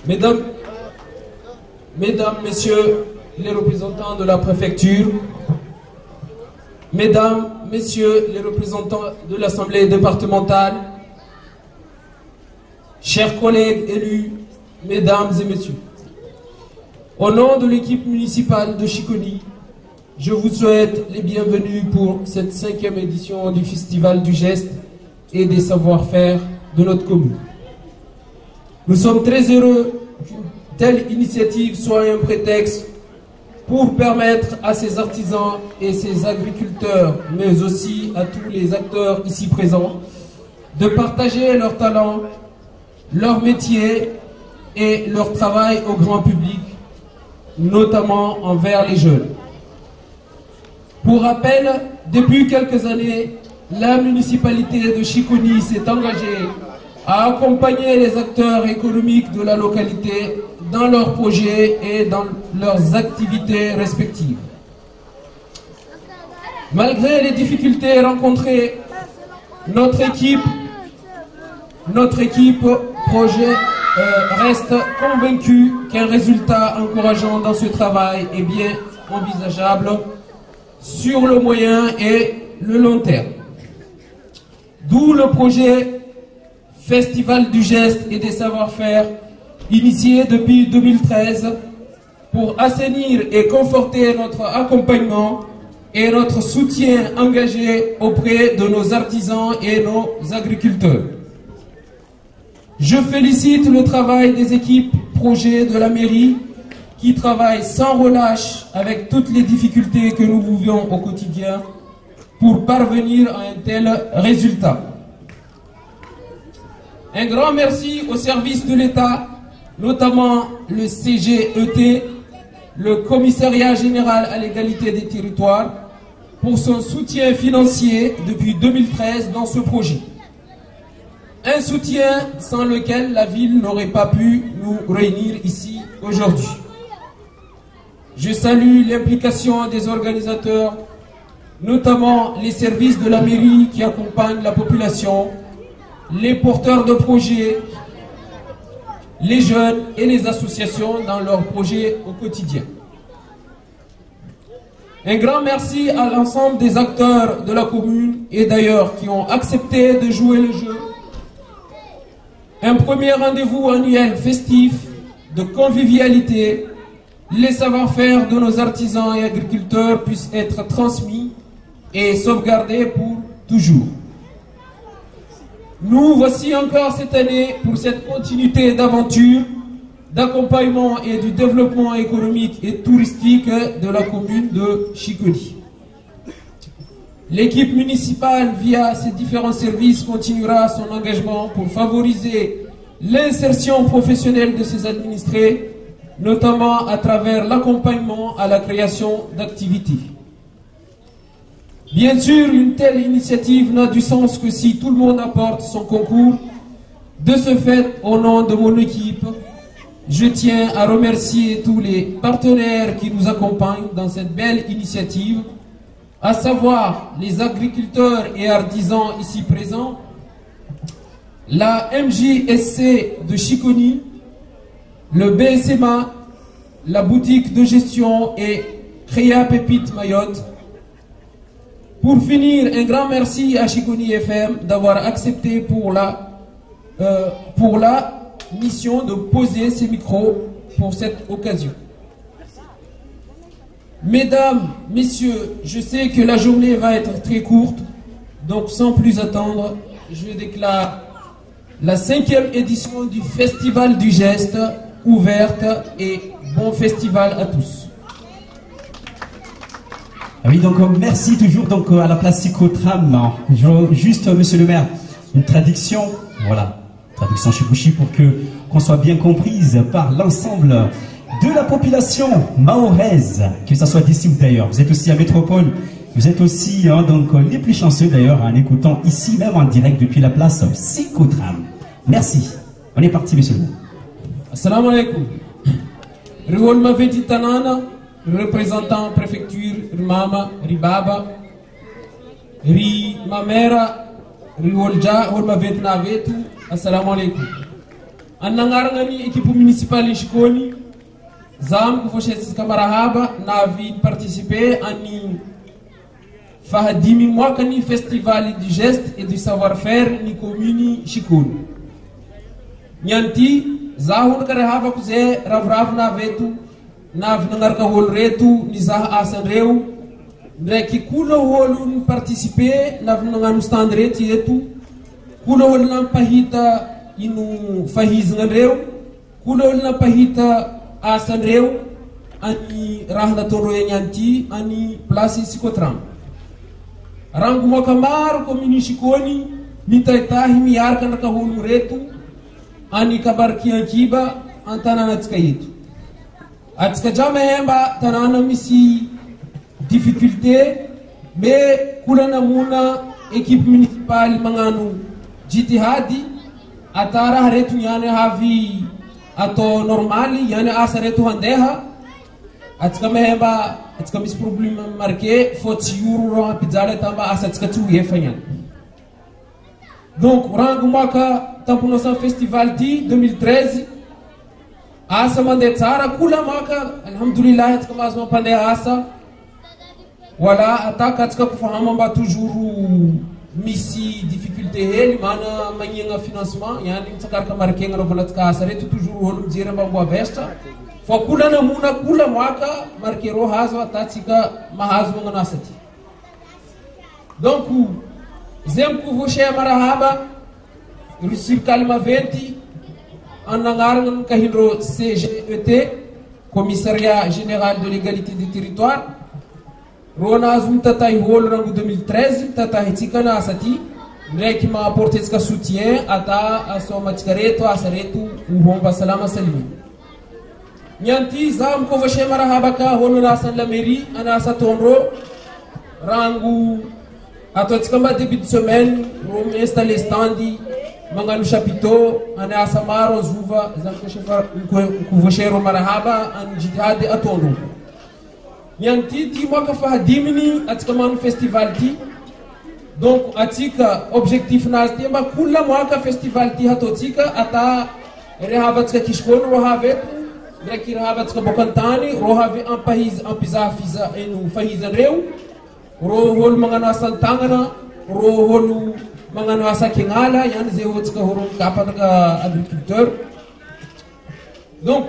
Mesdames, Messieurs les représentants de la préfecture, Mesdames, Messieurs les représentants de l'Assemblée départementale, chers collègues élus, Mesdames et Messieurs, au nom de l'équipe municipale de Chiconi, je vous souhaite les bienvenus pour cette 5e édition du Festival du Geste et des savoir-faire de notre commune. Nous sommes très heureux qu'une telle initiative soit un prétexte pour permettre à ces artisans et ces agriculteurs, mais aussi à tous les acteurs ici présents, de partager leurs talents, leur métier et leur travail au grand public, notamment envers les jeunes. Pour rappel, depuis quelques années, la municipalité de Chiconi s'est engagée à accompagner les acteurs économiques de la localité dans leurs projets et dans leurs activités respectives. Malgré les difficultés rencontrées, notre équipe projet reste convaincue qu'un résultat encourageant dans ce travail est bien envisageable sur le moyen et le long terme. D'où le projet Festival du Geste et des savoir-faire initié depuis 2013 pour assainir et conforter notre accompagnement et notre soutien engagé auprès de nos artisans et nos agriculteurs. Je félicite le travail des équipes projets de la mairie qui travaillent sans relâche avec toutes les difficultés que nous vivons au quotidien pour parvenir à un tel résultat. Un grand merci aux services de l'État, notamment le CGET, le Commissariat général à l'égalité des territoires, pour son soutien financier depuis 2013 dans ce projet. Un soutien sans lequel la ville n'aurait pas pu nous réunir ici aujourd'hui. Je salue l'implication des organisateurs, notamment les services de la mairie qui accompagnent la population, les porteurs de projets, les jeunes et les associations dans leurs projets au quotidien. Un grand merci à l'ensemble des acteurs de la commune et d'ailleurs qui ont accepté de jouer le jeu. Un premier rendez-vous annuel festif de convivialité, les savoir-faire de nos artisans et agriculteurs puissent être transmis et sauvegardés pour toujours. Nous voici encore cette année pour cette continuité d'aventure, d'accompagnement et du développement économique et touristique de la commune de Chiconi. L'équipe municipale, via ses différents services, continuera son engagement pour favoriser l'insertion professionnelle de ses administrés, notamment à travers l'accompagnement à la création d'activités. Bien sûr, une telle initiative n'a du sens que si tout le monde apporte son concours. De ce fait, au nom de mon équipe, je tiens à remercier tous les partenaires qui nous accompagnent dans cette belle initiative, à savoir les agriculteurs et artisans ici présents, la MJSC de Chiconi, le BSMA, la boutique de gestion et Créa Pépite Mayotte. Pour finir, un grand merci à Chiconi FM d'avoir accepté pour la mission de poser ces micros pour cette occasion. Mesdames, Messieurs, je sais que la journée va être très courte, donc sans plus attendre, je déclare la 5e édition du Festival du Geste ouverte et bon festival à tous. Oui, donc merci toujours donc à la place Psychotram. Juste, monsieur le maire, une traduction, voilà, traduction chibouchi pour qu'on soit bien comprise par l'ensemble de la population mahoraise, que ce soit d'ici ou d'ailleurs. Vous êtes aussi à Métropole, vous êtes aussi donc les plus chanceux d'ailleurs en écoutant ici même en direct depuis la place Psychotram. Merci. On est parti, monsieur le maire. Assalamu alaikum. Riwol Maveti Tanana, représentant préfecture Mama Ribaba, Ri Mamera, Riwolja, Holma Vetnavetu, assalamu alaikum. An nangarangani équipe municipale Chikoni, zam ko foshet kamarahaba navi participer ani fahadimi mwaka ni festival du geste et du savoir-faire ni commune Chikoni. Nyanti zahun karahaba kuze ravrav na vetu navi nangarka hol retu ni zah asan reu ndreki kulo holu participer navi nanganu stand reti etu kulo hol nan pahita inu fahizna reu kulo hol nan pahita asan reu ani rahna toro nyanti ani place Sikotram rangu mokamar commune Chikoni mitaitahi mi arka na kahulu retu ani kabarki ankiba antana natskayitu atska jama hemba tanana misi difficulté mais kulana muna équipe municipale manganu jitihadi atara retu yani havi ato normali yani asa retu handeha atska mehemba atska mis problème marqué faut euro pizza tamba asa atska tu yefanya. Donc rangu mwaka tampuno sa festival di 2013 asa mande tsara kula mwaka alhamdulillah atska mazma pande asa wala ataka atska kufahamu mba toujours misi difficulté heli mana manyenga financement yani mtakarka markenga no atska asa retu toujours holu mjira mba vesta fo kula na muna kula mwaka markero hazo atatika mahazo ngana asati. Donc zem kuvushe marahaba Rusir Kalma 20 en angaran kahindro CGET Commissariat Général de l'Égalité des Territoires Rona azum tata ihol rangu 2013 tata hitikana asati mreki ma apporter ska soutien ata asoma tikareto asaretu uhomba salama salimi nyanti zam kuvushe marahaba ka hono nasan la mairie ana asatonro rangu atotikamba début de semaine rom installer standi manganu chapiteau ana asamaro zuva zamkeshefa kuvoshero marahaba an jihad atondo nyanti ti mwaka fahadimini atika manu festival ti donc atika objectif nastemba kula mwaka festival ti hatotika ata rehava tika kishkono rohave reki rehava tika bokantani rohave ampahiz ampiza fiza enu fahiza reu rohol mangano asantangana roholu mangano asakingala yani ze hotka horon kapanaga agriculteur. Donc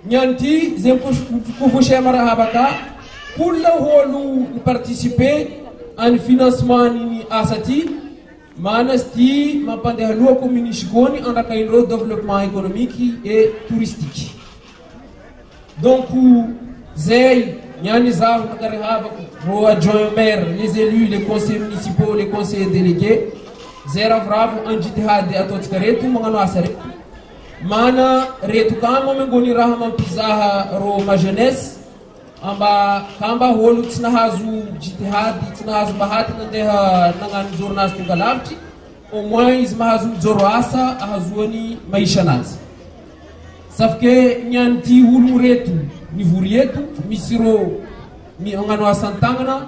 nyanti ze kufushe marahabaka kula holu participer en financement ni asati manasti mapande halua commune Chikoni en akaindro développement économique et touristique. Donc zey yani za makarihaba ro adjoint maire les élus les conseillers municipaux les conseillers délégués zera bravo en jitihad atotkaretu mangano asare mana retu kama mengoni rahama pizaha ro ma jeunesse amba kamba holu tsna hazu jitihad tsna hazu bahati nandeha nangan journaliste galavti au moins izma hazu joro asa hazuani maisha nazi safke nyanti hulu retu niveau yetu misiro mi ongano asantangana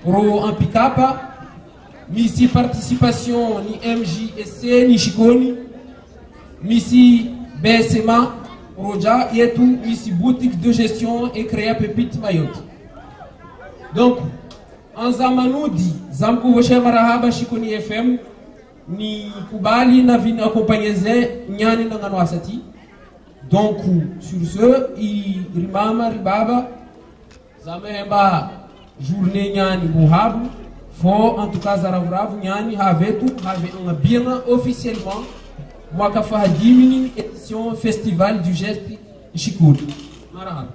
ro en pikapa misi participation ni MJSC ni Chikoni misi BSMA roja yetu misi boutique de gestion et créa pépite Mayotte. Donc en zamanudi zamku woshe marahaba Chikoni FM ni kubali na vini accompagner nyani ngano asati. Donc sur ce rimama ribaba zamemba journée nyani muhabu fo en tout cas zaravravu nyani havetu have un bien officiellement mwaka fahadimini édition festival du geste Chikoni. Marahaba.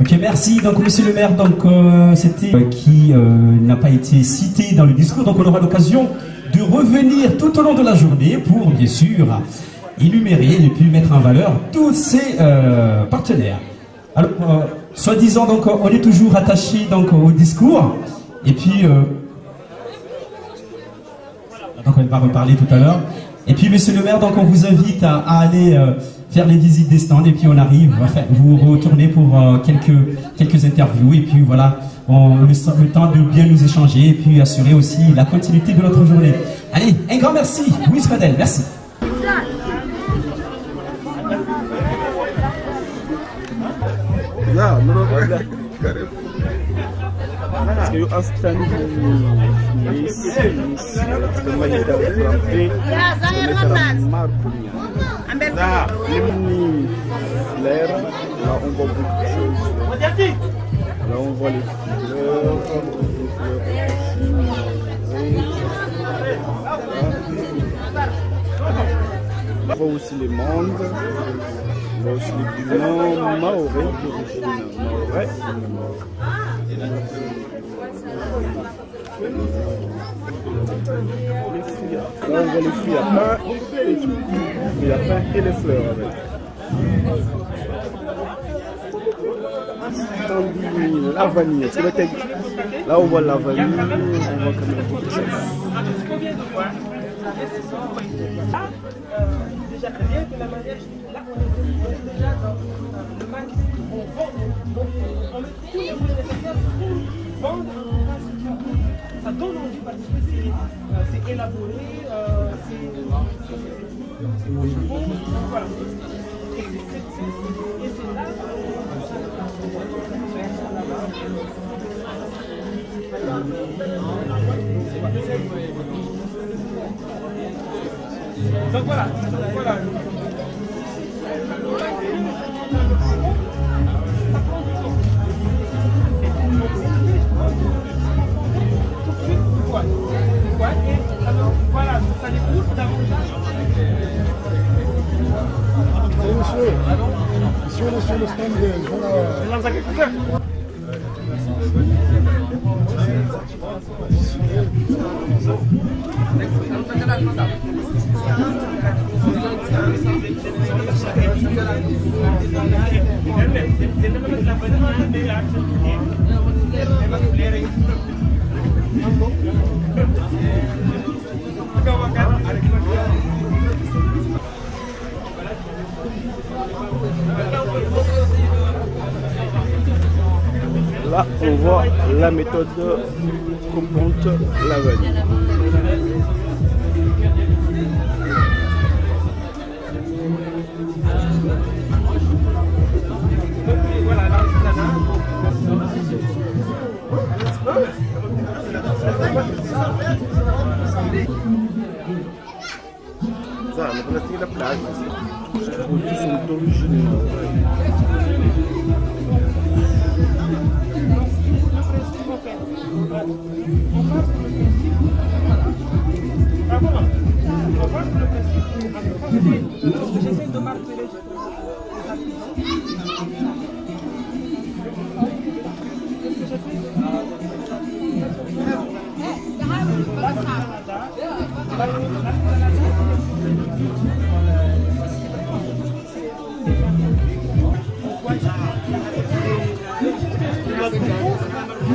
Ok, merci. Donc, monsieur le maire, donc c'était qui n'a pas été cité dans le discours. Donc, on aura l'occasion de revenir tout au long de la journée pour, bien sûr, énumérer et puis mettre en valeur tous ces partenaires. Alors, soi-disant, donc, on est toujours attaché donc au discours. Et puis, donc on va reparler tout à l'heure. Et puis, monsieur le maire, donc on vous invite à aller faire les visites des stands. Et puis, on arrive, enfin, vous retournez pour quelques interviews. Et puis, voilà, le temps de bien nous échanger et puis assurer aussi la continuité de notre journée. Allez, un grand merci, Louis Fadel, merci. Ya, no lo voy a dejar. Parce que yo instant là on voit beaucoup de choses. Là on voit les fleurs on voit aussi les mangues, on voit aussi les piments maorais d'origine maorais. Les fruits, là on voit les fruits à pain et tout. Il y a pain et les fleurs avec. La vanille, est-ce que là on voit la vanille, on voit quand même beaucoup de choses. Déjà très bien que la manière, là on est déjà dans le marketing, on vend, on met tous les moyens nécessaires pour vendre un plat. Ça donne envie parce que c'est élaboré, c'est bon, voilà. Et c'est là donc voilà. Voilà, ça découle davantage. Monsieur, ici on est sur le stand de agriculteurs. Là, on voit la méthode qu'on ponte la vanille. Ça, on a la plage. Tous produits sont d'origine. J'essaie de marteler.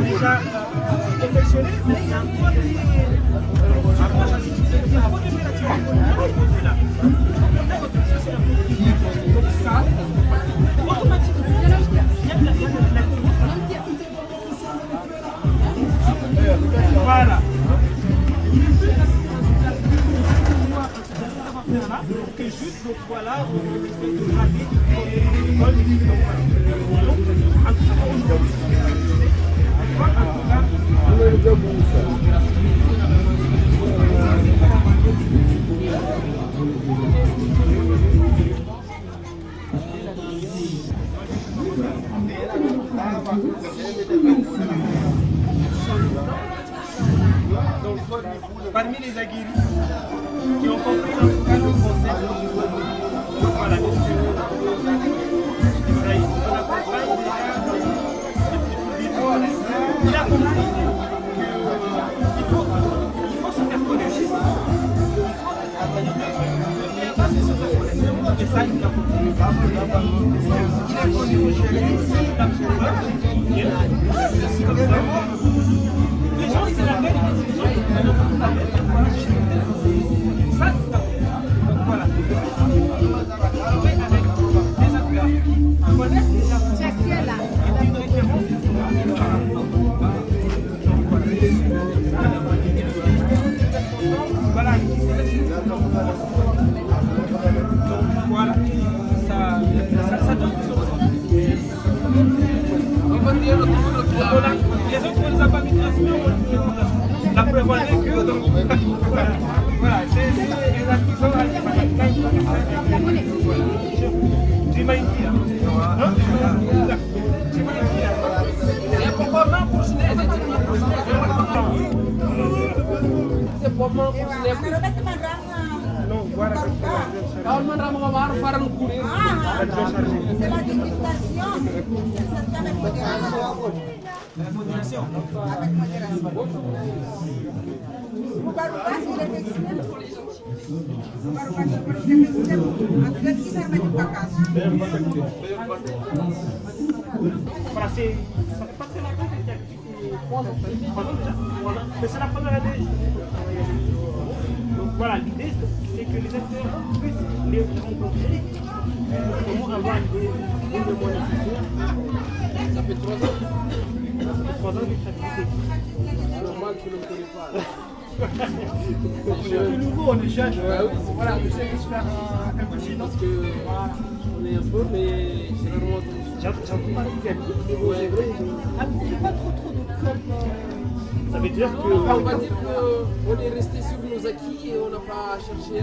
Déjà confectionné, mais il y a encore des donc ça, automatiquement, voilà. Et juste, donc voilà, on essaie de gratter, donc voilà. Donc, parmi les aguerris qui ont compris en tout cas le concept, voilà, on accompagne il a compris qu'il faut se faire connaître. Et ça, il a compris. Il a connu aujourd'hui, les gens, ils se rappellent, ça, donc voilà. Avec des acteurs qui connaissent déjà une référence. Voilà. pas une fille. Hein? C'est pas une fille. C'est proprement pour ce n'est c'est proprement pour ce n'est Non, voilà. pas. On m'a ramené faire un coup. C'est la dégustation. Ça se fait avec modération. Avec modération. Moubarouba, il est excellent pour les gentils. Moubarouba, il est excellent. En fait, il est avec vacances. Voilà, ça fait pas très longtemps qu'il y a 3 ans. Mais c'est la première année. Donc voilà, l'idée c'est que les acteurs puissent les rencontrer, comment avoir une idée de moyens futurs. Ça fait 3 ans. Ça fait 3 ans de créativité. C'est normal que je ne le connais pas. C'est un peu nouveau, on est jeune. Voilà, je sais que je fais un cappuccino parce que on est un peu, mais généralement. J'ai entendu parler qu'il y a beaucoup de Ah, mais c'est pas trop de comme. Ça veut dire que. On va dire qu'on est resté sur nos acquis et on n'a pas cherché à.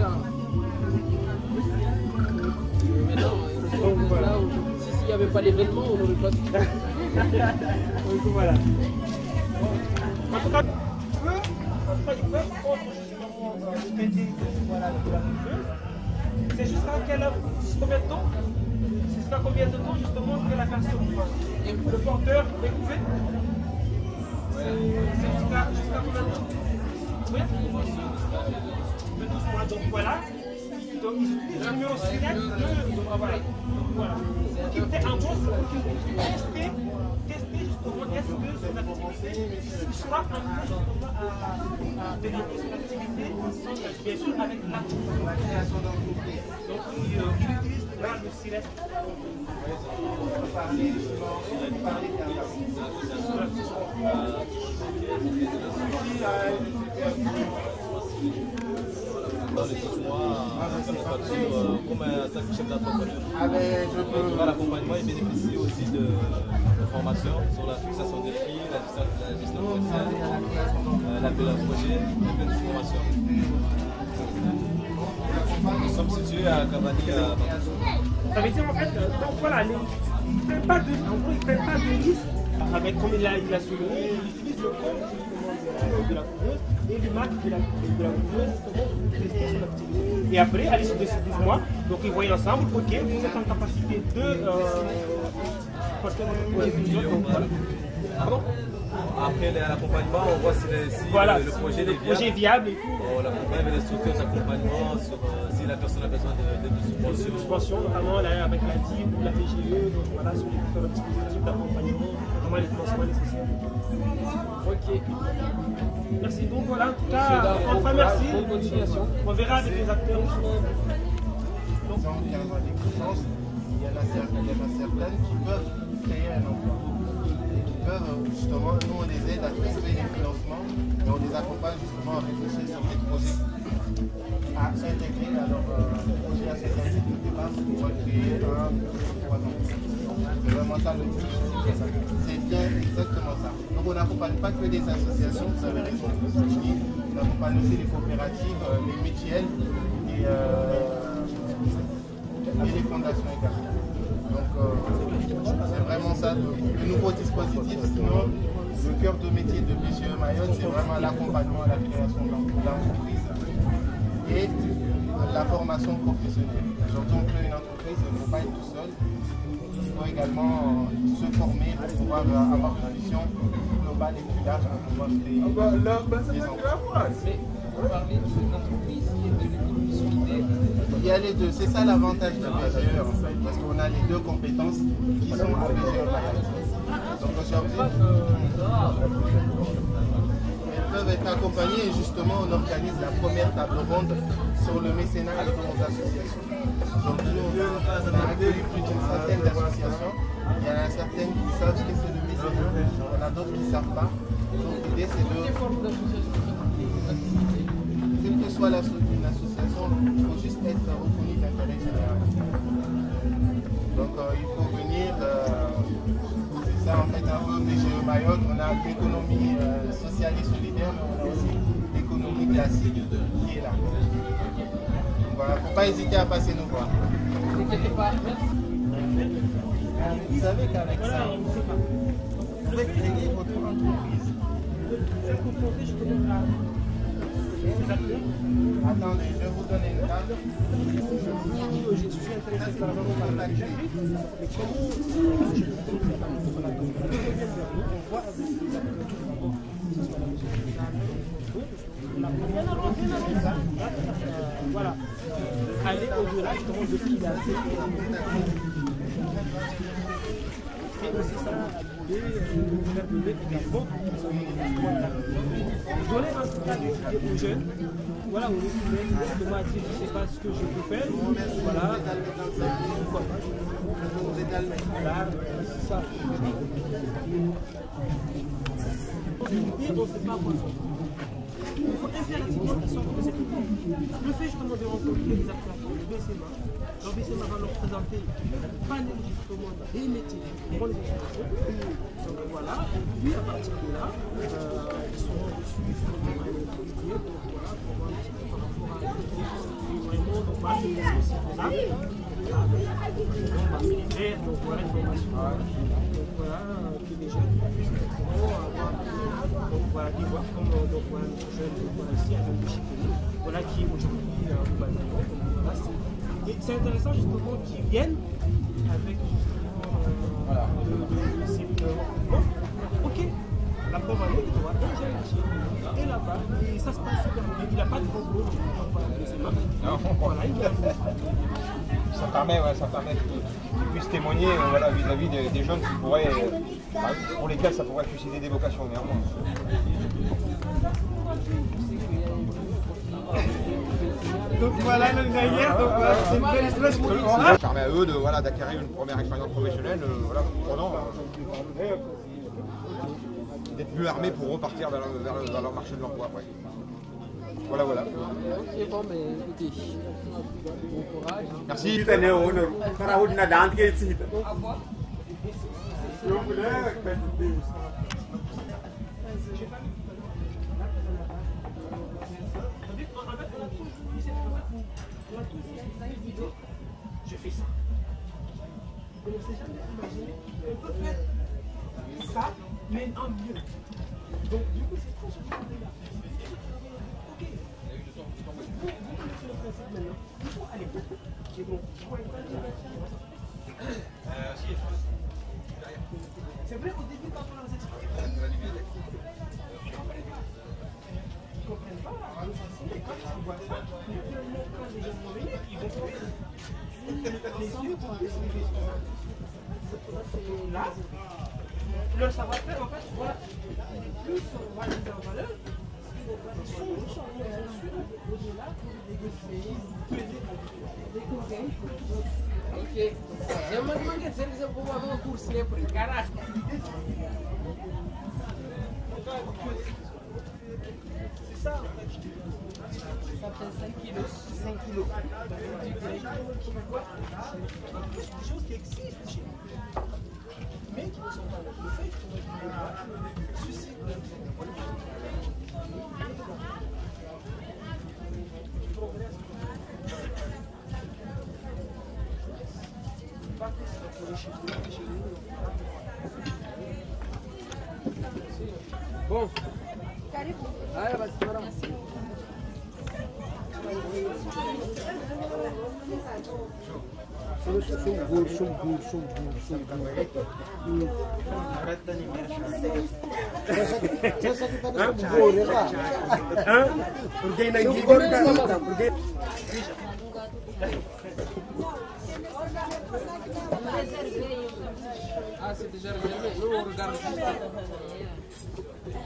Mais non, heureusement que là, s'il n'y avait pas l'événement, on n'aurait pas su. Donc voilà. En tout cas, ils peuvent prendre justement le TD de la couveuse. C'est jusqu'à combien de temps? C'est jusqu'à combien de temps justement que la personne, le porteur est couvé? C'est jusqu'à combien de temps? Oui. De 12 mois. Donc voilà. Donc ils utilisent le numéro 6. Voilà. Voilà. Pour qu'il ait un bon tester justement est-ce que son activité soit un peu à vérifier son activité, bien sûr avec la création d'entreprise. Donc il utilise là le silet. Dans les 12 mois, comme un tant que chef d'entrepreneur. L'accompagnement il bénéficie aussi de formations sur la fixation des prix, la gestion commerciale, l'appel à projet, et plein de formations. Nous sommes situés à Cavani à Bamako. Ça veut dire en fait, donc voilà, ils ne prennent pas de risque avec, comme il a souligné, il utilise le compte de la couveuse et l'image de la couveuse justement pour tester son activité. Et après, à l'issue de ces 12 mois, donc ils voient ensemble, ok, vous êtes en capacité de porter votre projet. Pardon? Après l'accompagnement, on voit si voilà, le projet est viable et tout. On l'accompagne avec des structures d'accompagnement si la personne a besoin de subventions, notamment là, avec la DIB ou la PGE, donc voilà, sur les différents dispositifs d'accompagnement, notamment les financements nécessaires. Ok. Merci. Donc voilà, en tout cas, enfin merci. Bonne continuation. On verra avec les acteurs. Donc, il y en a certaines qui peuvent créer un emploi. Qui peuvent justement, nous on les aide à trouver les financements et on les accompagne justement à réfléchir sur des projets, à s'intégrer à leur projet associatif de départ pour pouvoir créer 1, 2, 3 ans. C'est vraiment ça le but. C'est bien exactement ça. Donc on n'accompagne pas que des associations, vous avez raison de le souligner, on accompagne aussi les coopératives, les mutuelles et les fondations également. Donc c'est vraiment ça le nouveau dispositif. Sinon, le cœur de métier de BGE Mayotte, c'est vraiment l'accompagnement à la création d'entreprises et la formation professionnelle. Aujourd'hui, on crée une entreprise, il ne faut pas être tout seul. Il faut également se former pour pouvoir avoir une vision globale et plus large pour pouvoir créer des entreprises. Vous parlez d'une entreprise qui est de l'économie solidaire. Il y a les deux, c'est ça l'avantage de BGE en fait, parce qu'on a les deux compétences qui sont à BGE Mayotte. Donc aujourd'hui, elles peuvent être accompagnées et justement on organise la première table ronde sur le mécénat et les associations. Donc nous on a accueilli plus d'une centaine d'associations. Il y en a certaines qui savent ce que c'est le mécénat, il y en a d'autres qui ne savent pas. Donc l'idée c'est de... Quelle que soit une association, il faut juste être reconnu d'intérêt général. Donc il faut venir, c'est ça en fait un peu BGE Mayotte, on a l'économie sociale et solidaire, mais on a aussi l'économie classique qui est là. Donc voilà, il ne faut pas hésiter à passer nous voir. N'inquiétez pas, merci. savez qu'avec ça, vous pouvez créer votre entreprise. C'est confronté justement à ces acteurs. Attendez, je vais vous donner une table. Je suis intéressé par la mais comment on voit avec les acteurs voilà, aller au-delà justement de ce qu'il a fait. C'est aussi ça, faire donner également, donner un cas aux jeunes. Voilà, on est de moi dire, je ne sais pas ce que je peux faire. Voilà, voilà, c'est ça. Et on ne sait pas quoi faire. Il faut impérativement qu'ils sortent de cette équipe. Le fait justement de rencontrer des acteurs comme le BCMA, leur BCMA va leur présenter un panel justement des métiers pour les associations. Donc voilà, et puis à partir de là, ils seront reçus sur le métier, donc voilà, pour voir un petit peu par rapport à vraiment, donc voilà, c'est aussi faisable. Militaire, donc voilà, une formation. Donc voilà, que les jeunes puissent avoir, donc voilà, qui voient comme donc voilà, notre jeune ici, un jeune de Chiconi, voilà, qui est aujourd'hui au bataillon. Voilà, et c'est intéressant justement qu'ils viennent avec justement le séminaire. Ok, la preuve en est, tu vois, un jeune et là-bas, et ça se passe super bien. Il n'a pas de problème, voilà, il vient. Ça permet qu'ils puissent témoigner voilà, vis-à-vis des jeunes qui pourraient, pour lesquels ça pourrait susciter des vocations néanmoins. Donc voilà le derrière, donc c'est une belle illustration. Ça permet à eux d'acquérir une première expérience professionnelle, voilà, pendant d'être mieux armés pour repartir vers leur marché de l'emploi après. Voilà, voilà. Ok, bon, mais écoutez, bon courage. Merci. Je fais ça. On ne s'est jamais imaginé. On peut faire ça, mais en mieux. Donc, du coup, c'est trop ce là. Ok. Il faut aller. C'est bon. C'est vrai, au début, quand on les explique, ils ne comprennent pas. Et quand ils voient ça, quand les gens vont venir, ils vont trouver les yeux pour là, leur savoir-faire, en fait, voilà, plus on va les mettre en valeur, ils sont au-delà pour négocier, ok. Eu mando uma questão de eu vou fazer um cursinho por aí, caraca. C'est ça, en fait. Ça fait 5 kilos. 5 kilos. C'est des choses qui existent chez nous, mais qui ne sont pas le fait qui suscitent bon. Allez, vas-y, voilà. Ah, c'est déjà réservé. Nous, on regarde juste.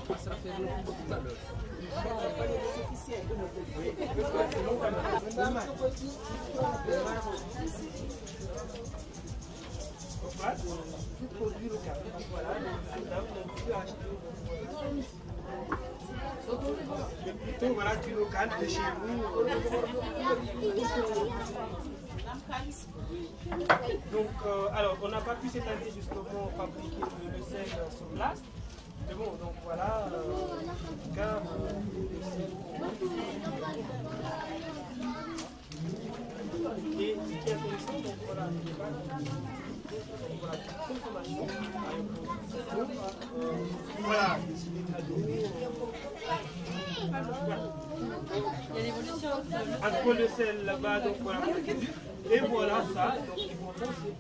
Ça sera fait le coup tout à l'heure. Tout produit local. Voilà, on peut acheter. Plutôt, voilà, du local de chez vous. Donc, alors, on n'a pas pu cette année justement fabriquer le sel sur place. Mais bon, donc voilà, en tout cas, et ce qui est intéressant, donc voilà, consommation. l'école de sel là-bas, donc voilà. Et voilà ça, donc ils vont danser.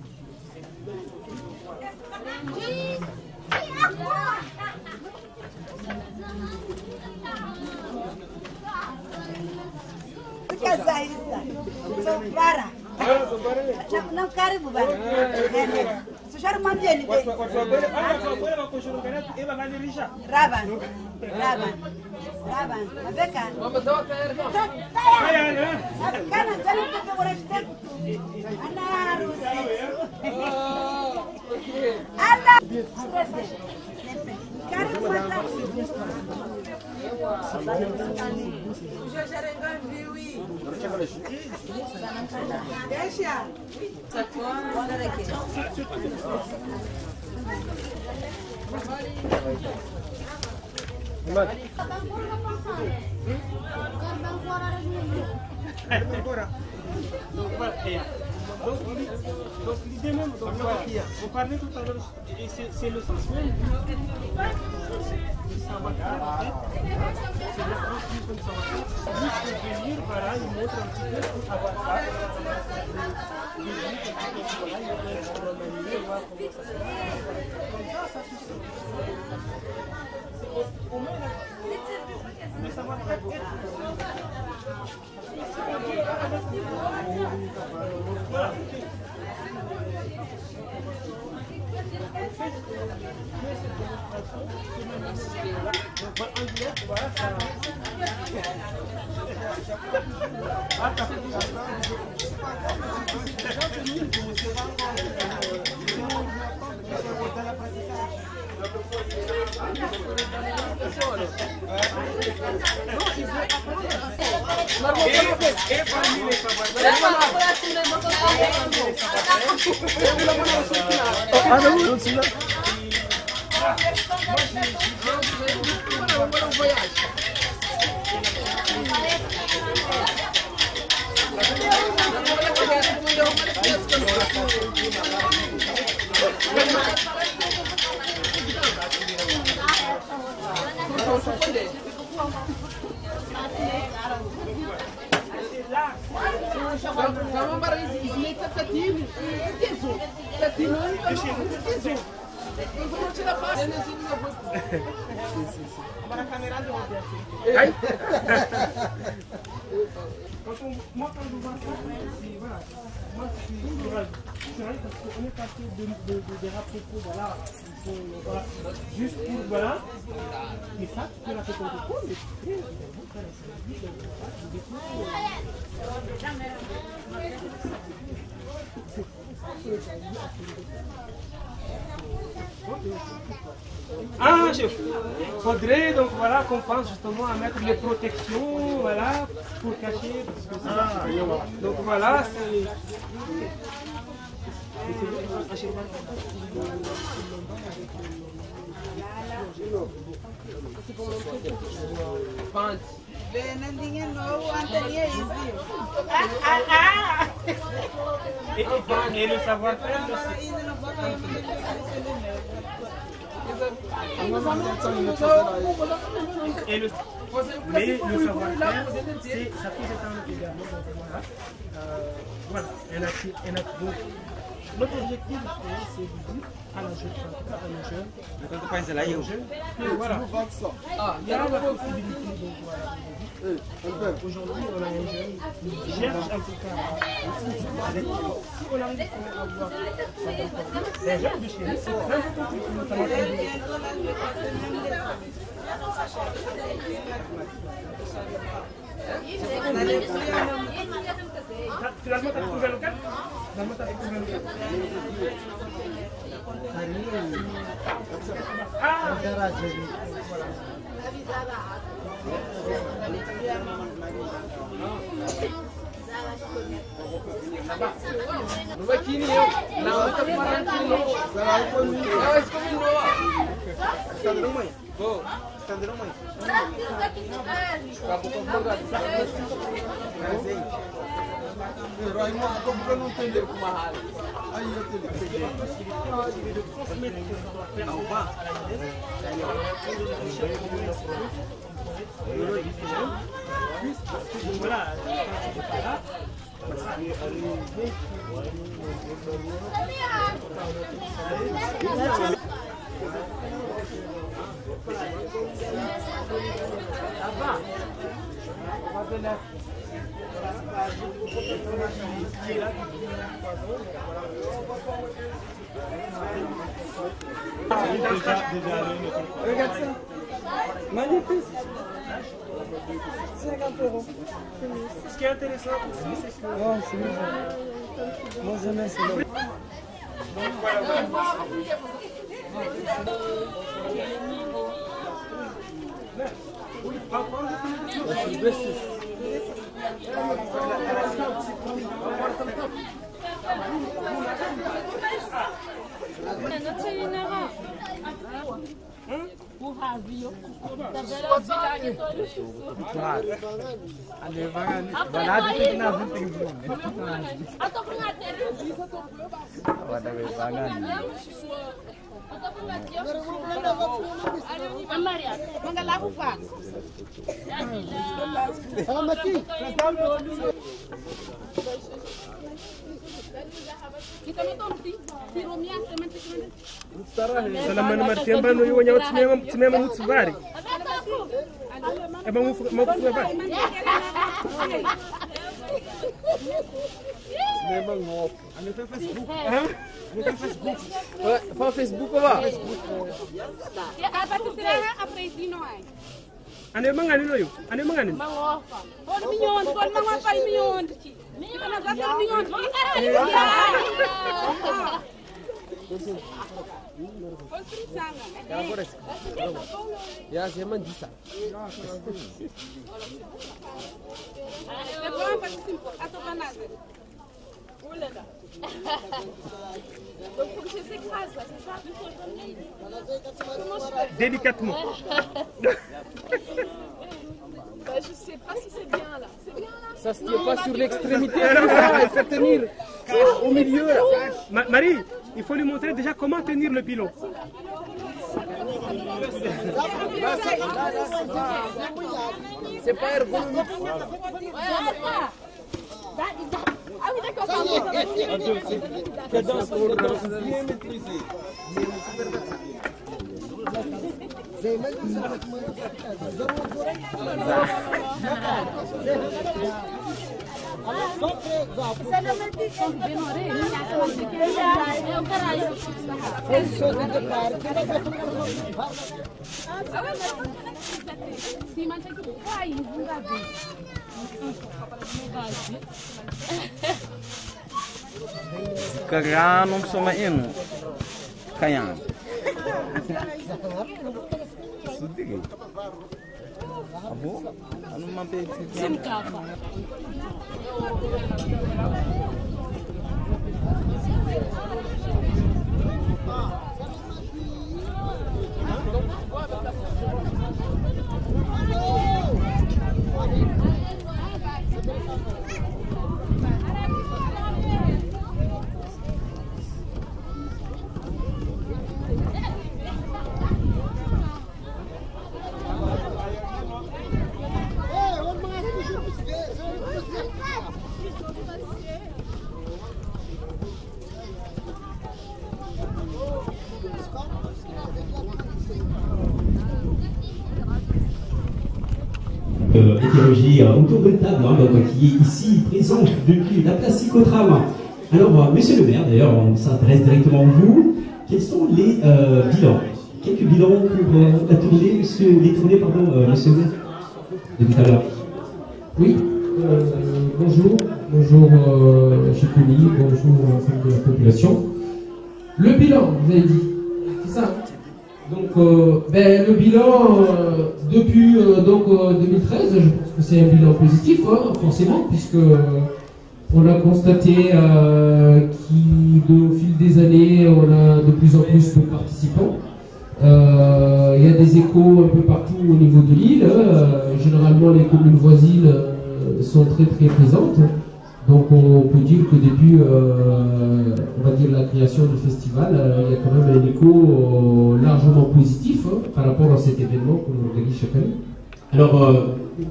Não quero bubar. Sujar mambiani. Raban. Abeka. Kana jana kuke warashte. Ana rusi. Ana. Karibu wata. Deixa. Donc l'idée même, donc voilà, on parlait tout à l'heure, et c'est le sens même du savoir-faire en fait, c'est la transmission du savoir-faire, juste venir, voilà, il montre un petit peu pour avoir ça, voilà, il va manier, voir comment ça se passe, comme ça suffit. On met le savoir-faire. Moi, quand je vois ça, voilà, moi je suis courageux. C'est vrai parce qu'on est passé des rapports, voilà, juste pour, voilà, mais ça, tu peux la faire contre toi, mais ah, chef, faudrait donc voilà qu'on pense justement à mettre les protections, voilà, pour cacher, parce que donc voilà, c'est et le savoir-faire mais le savoir-faire, ça peut s'étendre également. Voilà, donc, notre objectif, c'est de dire à la jeune, en tout cas à nos jeunes, voilà, il y a la possibilité, donc voilà. Aujourd'hui, on a un jeune qui cherche en tout cas. Si on arrive à avoir les jeunes de chez nous, c'est très important, notamment finalement, tu as trouvé le local? Ah! Voilà. Regarde ça. Magnifique. 50 €. Ce qui est intéressant aussi, c'est que... Oh, c'est bien. Moi, j'aime ça. Donc, voilà. Salaman martiamba no yo nyawa tsimema mutsvari. Eba mufuga ba. Tsimema ngof. Ane fa Facebook. Ane fa Facebook. Fa Facebook ba? Ya apa tu serang apa itu no ai? Ane mangani no yo. Ane mangani. Mangofa. On minyon, on mangofa minyon. Kita nak zakar minyon. Ya, saya mandisa. Délicatement. Je sais pas si c'est bien là. C'est bien là. Ça se tient pas sur l'extrémité, il faut tenir au milieu là. Marie, il faut lui montrer déjà comment tenir le pilon. C'est pas ergonomique. Ah oui, d'accord. Bien maîtrisé. Kaya nung sumain, kaya. Sudig. Abo, ano mapit? Simkapa. Hétérologie autour de table, donc, qui est ici présente depuis la place Psychotram. Alors, monsieur le maire, d'ailleurs, on s'intéresse directement à vous. Quels sont les bilans? Quelques bilans pour la tournée, monsieur le maire, de tout à l'heure. Oui, bonjour Chikoni, bonjour ensemble de la population. Le bilan, vous avez dit, c'est ça. Donc, le bilan depuis 2013, je pense que c'est un bilan positif, hein, forcément, puisque on a constaté qu'au fil des années, on a de plus en plus de participants. Il y a des échos un peu partout au niveau de l'île. Généralement, les communes voisines sont très présentes. Donc on peut dire que depuis on va dire la création du festival, il y a quand même un écho largement positif par rapport à cet événement qu'on organise chaque année. Alors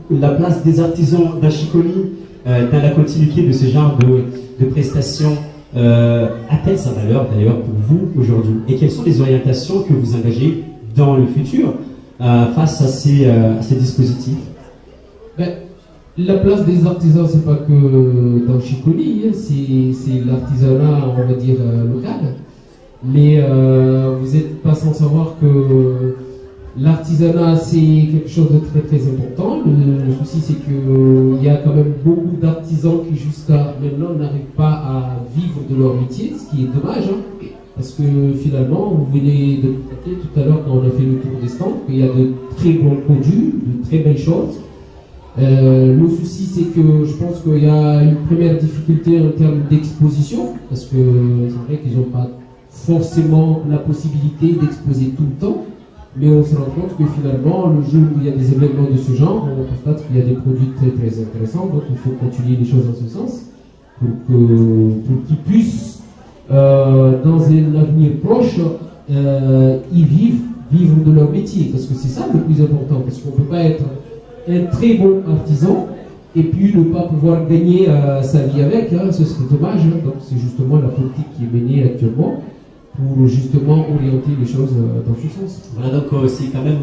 la place des artisans d'Achiconi dans la continuité de ce genre de prestations a-t-elle sa valeur d'ailleurs pour vous aujourd'hui? Et quelles sont les orientations que vous engagez dans le futur face à ces dispositifs? Ben, la place des artisans, c'est pas que dans Chiconi, hein, c'est l'artisanat, on va dire, local. Mais vous n'êtes pas sans savoir que l'artisanat, c'est quelque chose de très très important. Le souci, c'est qu'il y a quand même beaucoup d'artisans qui jusqu'à maintenant n'arrivent pas à vivre de leur métier, ce qui est dommage. Hein, parce que finalement, vous venez de constater tout à l'heure quand on a fait le tour des stands qu'il y a de très bons produits, de très belles choses. Le souci, c'est que je pense qu'il y a une première difficulté en termes d'exposition, parce que c'est vrai qu'ils n'ont pas forcément la possibilité d'exposer tout le temps, mais on se rend compte que finalement, le jour où il y a des événements de ce genre, on constate qu'il y a des produits très très intéressants, donc il faut continuer les choses dans ce sens, pour qu'ils puissent, dans un avenir proche, y vivre de leur métier, parce que c'est ça le plus important, parce qu'on ne peut pas être un très bon artisan et puis ne pas pouvoir gagner sa vie avec, hein, ce serait dommage. Hein. Donc c'est justement la politique qui est menée actuellement pour justement orienter les choses dans ce sens. Voilà, donc c'est quand même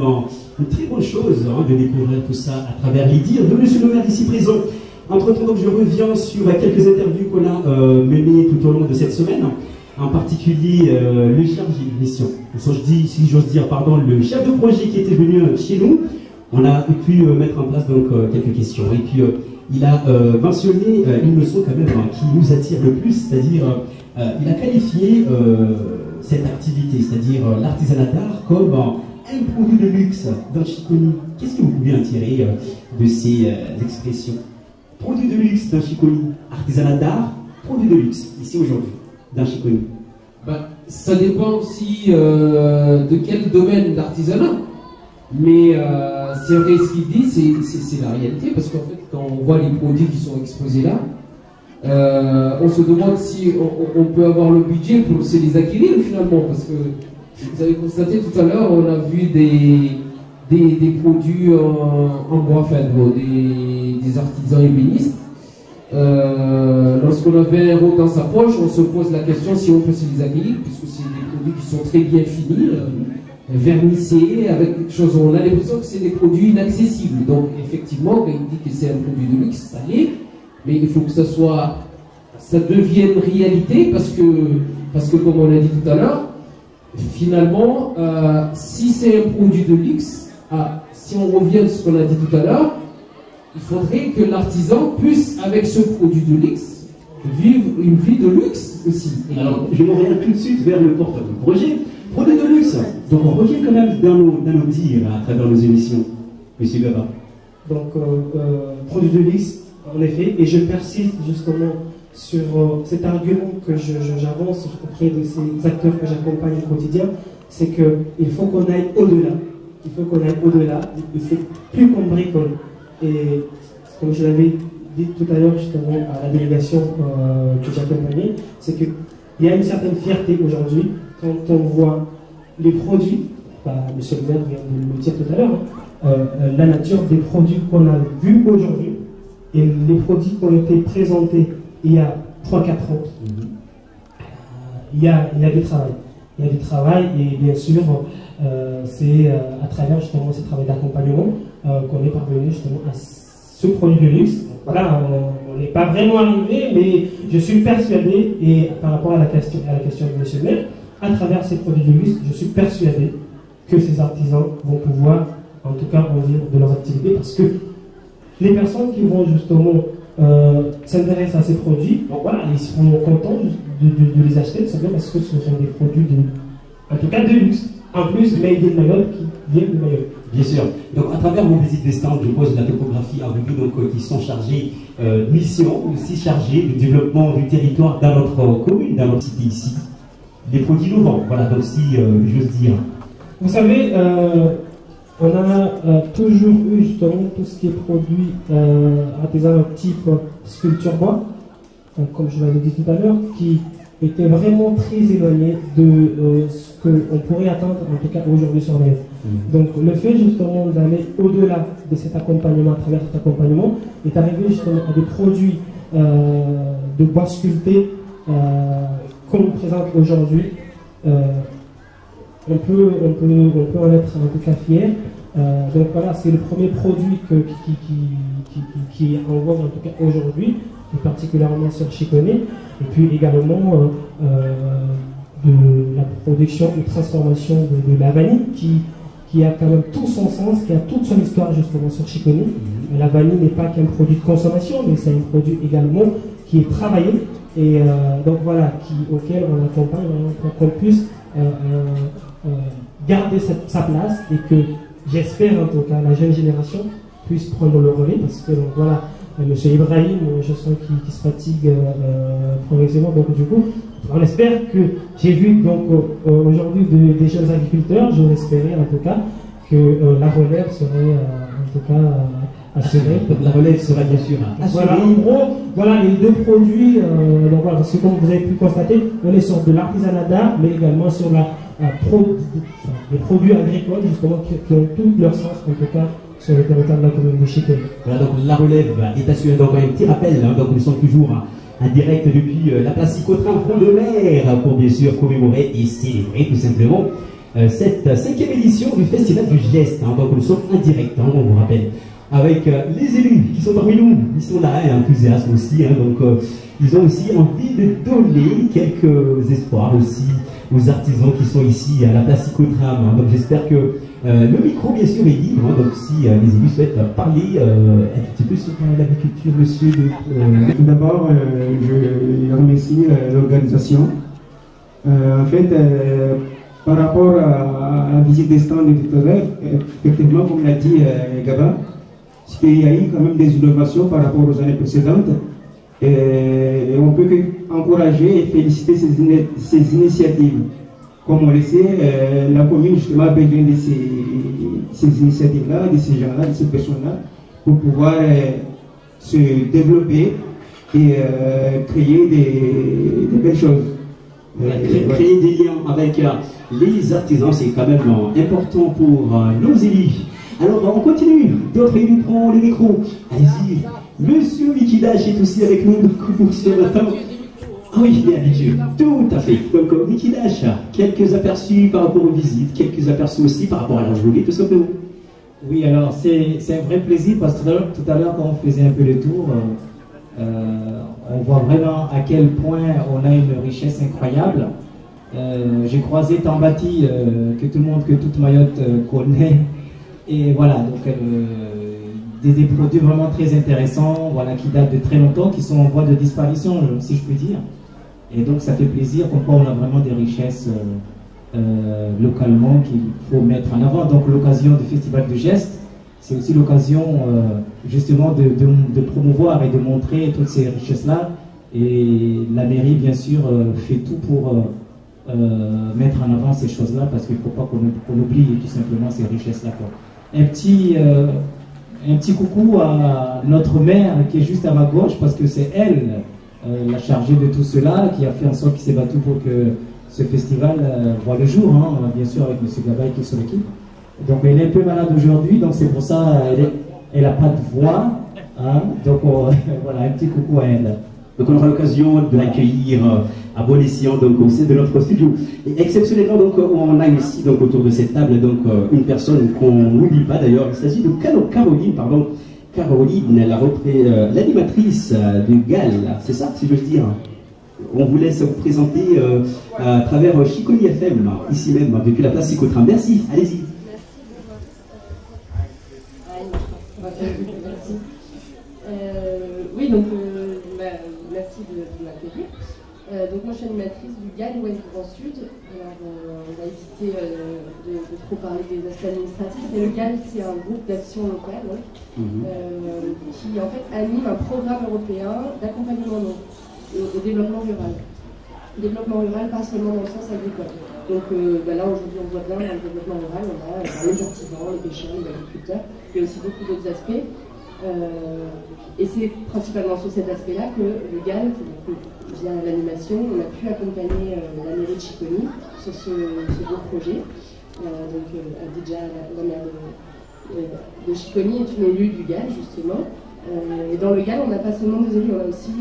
une très bonne chose hein, de découvrir tout ça à travers les dires de monsieur le maire ici présent. Entre-temps, donc, je reviens sur quelques interviews qu'on a menées tout au long de cette semaine, en particulier le chargé de mission, si j'ose dire, pardon, le chef de projet qui était venu chez nous. On a pu mettre en place donc quelques questions et puis il a mentionné une leçon quand même qui nous attire le plus, c'est-à-dire il a qualifié cette activité, c'est-à-dire l'artisanat d'art comme un produit de luxe dans Chiconi. Qu'est-ce que vous pouvez en tirer de ces expressions? Produit de luxe dans Chiconi, artisanat d'art, produit de luxe ici aujourd'hui dans Chiconi. Ben, ça dépend aussi de quel domaine d'artisanat. Mais c'est vrai, ce qu'il dit, c'est la réalité, parce qu'en fait, quand on voit les produits qui sont exposés là, on se demande si on peut avoir le budget pour se les acquérir finalement, parce que vous avez constaté tout à l'heure, on a vu des produits en bois fèdre, des artisans ébénistes. Lorsqu'on avait un rôle dans sa poche, on se pose la question si on peut se les acquérir, puisque c'est des produits qui sont très bien finis. Vernissés, avec quelque chose, on a l'impression que c'est des produits inaccessibles. Donc effectivement, quand il dit que c'est un produit de luxe, ça l'est, mais il faut que ça devienne réalité, parce que comme on l'a dit tout à l'heure, finalement, si c'est un produit de luxe, si on revient à ce qu'on a dit tout à l'heure, il faudrait que l'artisan puisse, avec ce produit de luxe, vivre une vie de luxe aussi. Alors, je m'oriente tout de suite vers le porteur du projet. Produit de luxe, donc on revient quand même dans nos dires à travers nos émissions, monsieur Gaba. Donc, produit de luxe, en effet, et je persiste justement sur cet argument que j'avance auprès de ces acteurs que j'accompagne au quotidien, c'est qu'il faut qu'on aille au-delà. Il faut qu'on aille au-delà, c'est plus qu'on bricole. Et comme je l'avais dit tout à l'heure justement à la délégation que j'accompagnais, c'est qu'il y a une certaine fierté aujourd'hui quand on voit les produits, monsieur le maire vient de le dire tout à l'heure, la nature des produits qu'on a vus aujourd'hui et les produits qui ont été présentés il y a 3-4 ans, il y a du travail. Il y a du travail et bien sûr, c'est à travers justement ce travail d'accompagnement qu'on est parvenu justement à ce produit de luxe. Voilà, on n'est pas vraiment arrivé, mais je suis persuadé, et par rapport à la question de monsieur le maire, à travers ces produits de luxe, je suis persuadé que ces artisans vont pouvoir, en tout cas, en vivre de leur activité, parce que les personnes qui vont justement s'intéresser à ces produits, bon, voilà, ils seront contents de les acheter, tout simplement parce que ce sont des produits en tout cas de luxe. En plus, made in Mayotte qui viennent de Mayotte. Bien sûr. Donc, à travers mon visite des stands, je pose la topographie avec vous, donc, qui sont chargés de mission, aussi chargés du développement du territoire dans notre commune, dans notre cité ici. Des produits innovants, voilà, donc si j'ose dire. Vous savez, on a toujours eu justement tout ce qui est produit artisanal type sculpture bois, donc, comme je l'avais dit tout à l'heure, qui était vraiment très éloigné de ce qu'on pourrait attendre, en tout cas aujourd'hui sur les. Donc le fait justement d'aller au-delà de cet accompagnement, à travers cet accompagnement, est arrivé justement à des produits de bois sculptés qu'on présente aujourd'hui. On peut en être en tout cas fier. Donc voilà, c'est le premier produit qui est en vogue en tout cas aujourd'hui, et particulièrement sur Chicone, et puis également de la production et transformation de la vanille qui a quand même tout son sens, qui a toute son histoire justement sur Chicone. La vanille n'est pas qu'un produit de consommation, mais c'est un produit également qui est travaillé, et donc voilà, auquel on accompagne pour qu'on puisse garder sa place, et que j'espère en tout cas la jeune génération puisse prendre le relais, parce que donc, voilà, Monsieur Ibrahim, je sens qu'il se fatigue progressivement, donc du coup on espère que, j'ai vu donc aujourd'hui des jeunes agriculteurs, j'aurais espéré en tout cas que la relève serait en tout cas assurée. La relève sera bien sûr assurée. Voilà, en gros, voilà les deux produits, donc voilà, parce que comme vous avez pu constater, on est sur de l'artisanat d'art, mais également sur les produits agricoles justement qui ont tout leur sens en tout cas sur le territoire de la commune de Chicone. Voilà, donc la relève est assurée. Donc un petit rappel, hein, donc nous sommes toujours en direct depuis la place Psychotrain Front de Mer pour bien sûr commémorer et célébrer tout simplement cette 5e édition du Festival du Geste. Hein, donc nous sommes en direct, hein, on vous rappelle, avec les élus qui sont parmi nous. Ils sont là, hein, enthousiastes aussi, hein, donc ils ont aussi envie de donner quelques espoirs aussi aux artisans qui sont ici à la place Psychotrain. Hein, donc j'espère que le micro, bien sûr, est libre, hein, donc si les élus souhaitent parler un petit peu sur l'agriculture, monsieur. Tout d'abord, je remercie l'organisation. En fait, par rapport à la visite des stands de tout à l'heure, effectivement, comme l'a dit Gaba, c'est qu'il y a eu quand même des innovations par rapport aux années précédentes. Et on peut encourager et féliciter ces initiatives. Comme on le sait, la commune justement a besoin de ces initiatives-là, de ces gens-là, de ces personnes-là, pour pouvoir se développer et créer des belles choses. Créer des liens avec les artisans, c'est quand même important pour nos élus. Alors on continue, d'autres élus prennent le micro. Allez-y, monsieur Mikidash est aussi avec nous pour ce matin. Ah oui, bien habitué, tout à fait. Donc, Mikidash, quelques aperçus par rapport aux visites, quelques aperçus aussi par rapport à la journée, tout simplement. Oui, alors c'est un vrai plaisir parce que tout à l'heure, quand on faisait un peu le tour, on voit vraiment à quel point on a une richesse incroyable. J'ai croisé Tambati, que tout le monde, que toute Mayotte connaît. Et voilà, donc des produits vraiment très intéressants, voilà, qui datent de très longtemps, qui sont en voie de disparition, si je puis dire. Et donc ça fait plaisir, comme quoi on a vraiment des richesses localement qu'il faut mettre en avant. Donc l'occasion du Festival du Geste, c'est aussi l'occasion justement de promouvoir et de montrer toutes ces richesses-là. Et la mairie, bien sûr, fait tout pour mettre en avant ces choses-là, parce qu'il ne faut pas qu'on oublie tout simplement ces richesses-là. Un petit coucou à notre maire qui est juste à ma gauche, parce que c'est elle la chargée de tout cela, qui a fait en sorte qu'il s'est battu pour que ce festival voit le jour, hein, bien sûr avec M. Gabaï qui est sur l'équipe. Donc elle est un peu malade aujourd'hui, donc c'est pour ça elle n'a pas de voix, hein, donc voilà, un petit coucou à elle. Donc on aura l'occasion de l'accueillir à bon escient donc au sein de notre studio. Et exceptionnellement, donc on a ici donc autour de cette table donc une personne qu'on n'oublie pas d'ailleurs. Il s'agit de Caroline, pardon. Caroline, l'animatrice du GAL, c'est ça, si je veux dire. On vous laisse vous présenter à travers Chicone FM, ici même, depuis la place Psychotrain. Merci, allez-y. Merci. Oui, donc merci de m'accueillir. Donc moi je suis animatrice du GAL Ouest Grand Sud. Alors on va éviter de trop parler des aspects administratifs, mais le GAL c'est un groupe d'action locale qui en fait anime un programme européen d'accompagnement au développement rural. Développement rural pas seulement dans le sens agricole. Donc là aujourd'hui on voit bien dans le développement rural, on a les artisans, les pêcheurs, les agriculteurs, il y a aussi beaucoup d'autres aspects. Et c'est principalement sur cet aspect-là que le GAL, via l'animation, on a pu accompagner la mairie de Chicone sur ce beau projet. Donc Adidja, la mère de Chiconi, est une élue du GAL, justement. Et dans le GAL, on n'a pas seulement des élus, on a aussi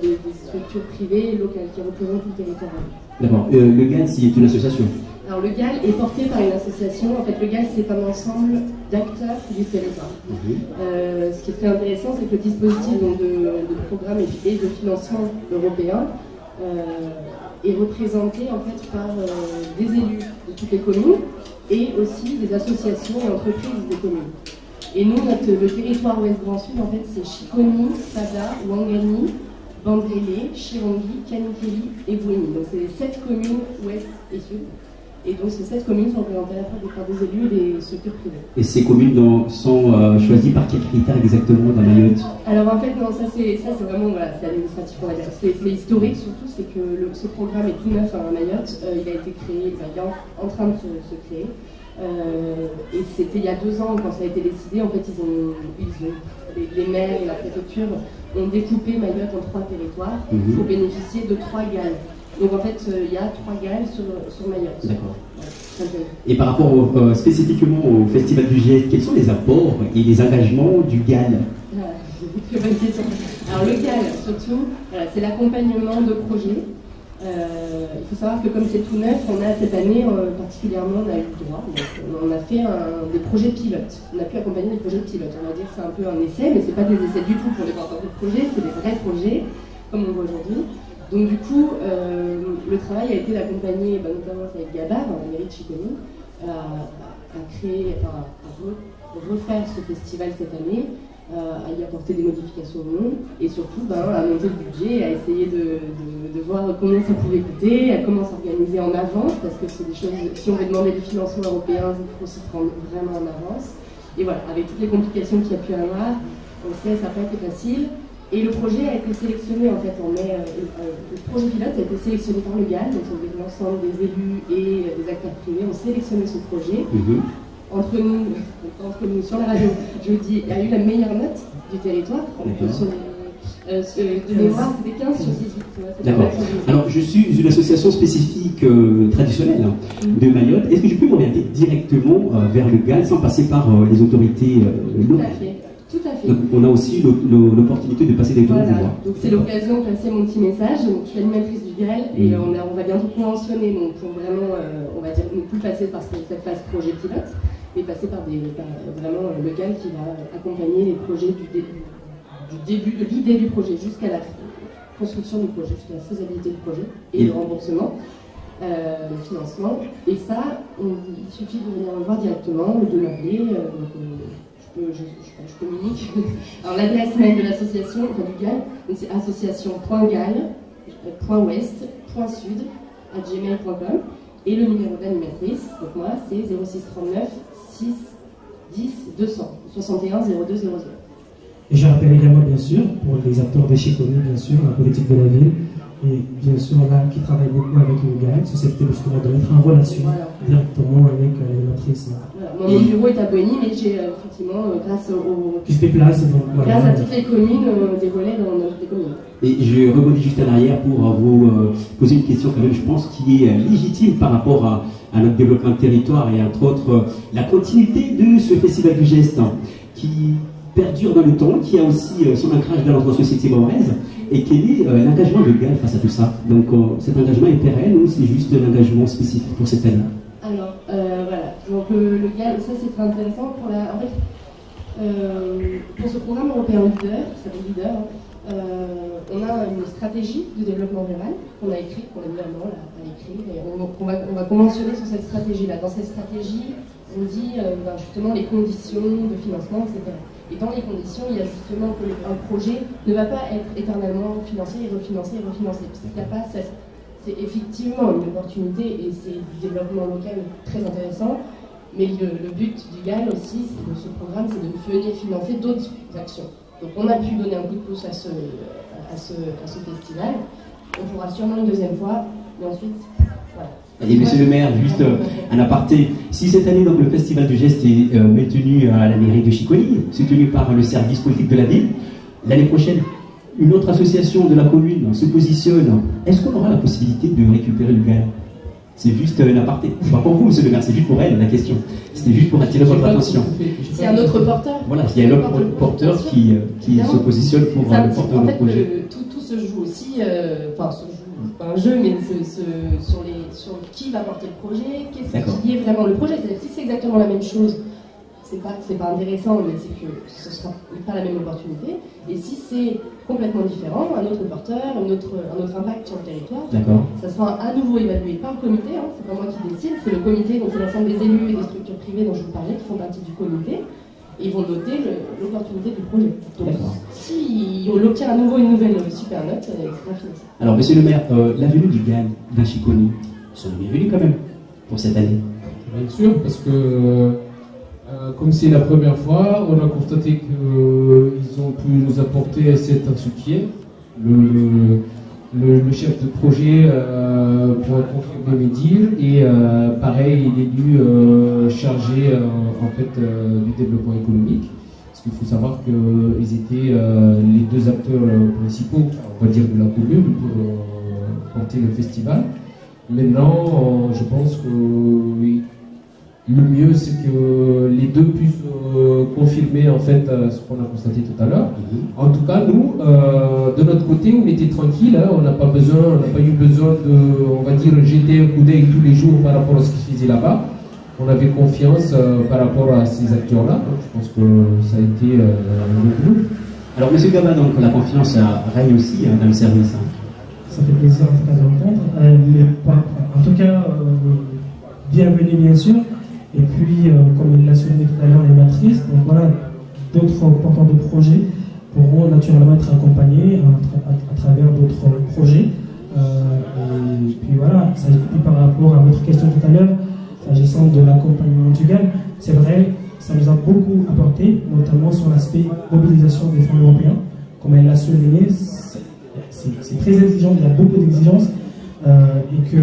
des structures privées et locales qui représentent tout le territoire. D'accord. Le GAL, c'est une association? Alors le GAL est porté par une association. En fait, le GAL, c'est un ensemble d'acteurs du territoire. Ce qui est très intéressant, c'est que le dispositif donc, de programme et de financement européen est représenté en fait par des élus de toutes les communes et aussi des associations et entreprises des communes. Et nous, le territoire Ouest Grand Sud, en fait, c'est Chiconi, Sada, Ouangani, Bandrélé, Chirongi, Kanikeli et Bouéni. Donc c'est les 7 communes ouest et sud. Et donc ces 7 communes sont représentées à la fois par des élus et des structures privées. Et ces communes sont choisies par quels critères exactement dans Mayotte? Alors en fait, non, ça c'est vraiment, voilà, c'est administratif, on va dire. C'est historique surtout, c'est que ce programme est tout neuf à Mayotte. Il a été créé, il est en train de se créer. Et c'était il y a 2 ans quand ça a été décidé. En fait, les maires et la préfecture ont découpé Mayotte en 3 territoires pour bénéficier de 3 GAL. Donc en fait, il y a 3 GAL sur Mayotte. D'accord. Ouais, et par rapport spécifiquement au Festival du Geste, quels sont les apports et les engagements du GAL? Très bonne question. Alors le GAL, surtout, c'est l'accompagnement de projets. Il faut savoir que comme c'est tout neuf, on a cette année particulièrement, on a eu le droit, donc, on a fait des projets pilotes. On a pu accompagner des projets pilotes. On va dire que c'est un peu un essai, mais c'est pas des essais du tout pour les porteurs de projets, c'est des vrais projets, comme on voit aujourd'hui. Donc du coup, le travail a été d'accompagner, notamment avec Gabar, la mairie de Chiconi, à refaire ce festival cette année, à y apporter des modifications au nom, et surtout à monter le budget, à essayer de voir combien ça pouvait coûter, à comment s'organiser en avance, parce que c'est des choses, si on veut demander du financement européen, il faut s'y prendre vraiment en avance. Et voilà, avec toutes les complications qu'il y a pu avoir, on sait ça n'a pas été facile. Et le projet a été sélectionné en fait en mai, le projet pilote a été sélectionné par le GAL, donc l'ensemble des élus et des acteurs privés ont sélectionné ce projet. Entre nous, sur la radio, je dis, il y a eu la meilleure note du territoire. De mémoire, c'était 15 sur 18. D'accord. Alors, je suis une association spécifique traditionnelle de Mayotte. Est-ce que je peux m'orienter directement vers le GAL sans passer par les autorités locales? Tout à fait. Donc, on a aussi l'opportunité de passer des tours. Voilà. Donc c'est l'occasion de passer mon petit message. Donc, je suis animatrice du GAL et on va bientôt conventionner donc, pour vraiment, on va dire, ne plus passer par cette phase projet pilote, mais passer par vraiment le GAL qui va accompagner les projets du début de l'idée du projet jusqu'à la construction du projet, jusqu'à la faisabilité du projet et le remboursement, le financement. Et ça, il suffit de venir me voir directement ou de m'appeler. Je communique. Alors l'adresse mail de l'association, du GAL, c'est association.gal.sud.gmail.com et le numéro d'animatrice, donc moi, c'est 0639 6 10 200 61 02 00. Et je rappelle également, bien sûr, pour les acteurs de Chiconi, bien sûr, la politique de la ville, et bien sûr, là, qui travaille beaucoup avec le GAL, susceptible justement de mettre en relation directement avec l'animatrice. Voilà. Mon bureau est à Bouéni, mais j'ai effectivement, grâce qui se déplace, donc, voilà, grâce à toutes les communes, des relais dans toutes les communes. Et je rebondis juste en arrière pour vous poser une question quand même, je pense, qui est légitime par rapport à notre développement de territoire et entre autres la continuité de ce Festival du Geste qui perdure dans le temps, qui a aussi son ancrage dans notre société mahoraise. Et quel est l'engagement de GAL face à tout ça? Donc cet engagement est pérenne ou c'est juste un engagement spécifique pour cette année? Alors voilà, donc le GAL, ça c'est très intéressant pour en fait, pour ce programme européen leader, qui s'appelle Leader, on a une stratégie de développement rural qu'on a écrite, qu'on a mis à l'écrit, et on va conventionner sur cette stratégie-là. Dans cette stratégie, on dit justement les conditions de financement, etc. Et dans les conditions, il y a justement qu'un projet ne va pas être éternellement financé et refinancé et refinancé. Parce qu'il n'y a pas c'est effectivement une opportunité et c'est du développement local très intéressant. Mais le but du GAL aussi, de ce programme, c'est de venir financer d'autres actions. Donc on a pu donner un coup de pouce à ce festival. On pourra sûrement une deuxième fois, mais ensuite, voilà. Et monsieur le maire, juste un aparté, si cette année donc, le Festival du Geste est maintenu à la mairie de Chiconi, soutenu par le service politique de la ville, l'année prochaine, une autre association de la commune se positionne, est-ce qu'on aura la possibilité de récupérer le GAL? C'est juste un aparté. C'est pas pour vous, monsieur le maire, c'est juste pour elle, la question. C'était juste pour attirer votre attention. C'est un autre porteur. Voilà, il y a un autre porteur qui se positionne pour le porteur de projet. Tout se joue aussi, enfin, se joue pas un jeu, mais sur qui va porter le projet, qu'est-ce qui est vraiment le projet. C'est-à-dire, si c'est exactement la même chose, c'est pas intéressant, mais c'est que ce sera pas la même opportunité. Et si c'est complètement différent, un autre porteur, un autre impact sur le territoire, ça sera à nouveau évalué par le comité, hein, c'est pas moi qui décide, c'est le comité, donc c'est l'ensemble des élus et des structures privées dont je vous parlais, qui font partie du comité, et ils vont noter l'opportunité du projet. Donc si on obtient à nouveau une nouvelle super note, c'est pas fini. Alors monsieur le maire, la venue du GAN d'un Chiconi, ils sont bienvenus quand même pour cette année. Bien sûr, parce que comme c'est la première fois, on a constaté qu'ils ont pu nous apporter cet soutien. Le chef de projet pourra confirmer mes dires et pareil, l'élu chargé en fait du développement économique. Parce qu'il faut savoir qu'ils étaient les deux acteurs principaux, on va dire, de la commune pour porter le festival. Maintenant, je pense que oui, le mieux, c'est que les deux puissent confirmer en fait ce qu'on a constaté tout à l'heure. En tout cas, nous, de notre côté, on était tranquille. Hein, on n'a pas eu besoin de, on va dire, jeter un coup d'œil tous les jours par rapport à ce qui se faisait là-bas. On avait confiance par rapport à ces acteurs-là. Je pense que ça a été le groupe. Alors, monsieur Gaba, donc la confiance règne aussi dans le service. Hein. Ça fait plaisir en tout cas de l'entendre. En tout cas, bienvenue bien sûr. Et puis, comme il l'a souligné tout à l'heure, les matrices, donc voilà, d'autres porteurs de projets pourront naturellement être accompagnés à travers d'autres projets. Et puis voilà, ça puis par rapport à votre question tout à l'heure, s'agissant de l'accompagnement du GAN, c'est vrai, ça nous a beaucoup apporté, notamment sur l'aspect mobilisation des fonds européens. Comme elle l'a souligné, c'est très exigeant, il y a beaucoup d'exigences. Et que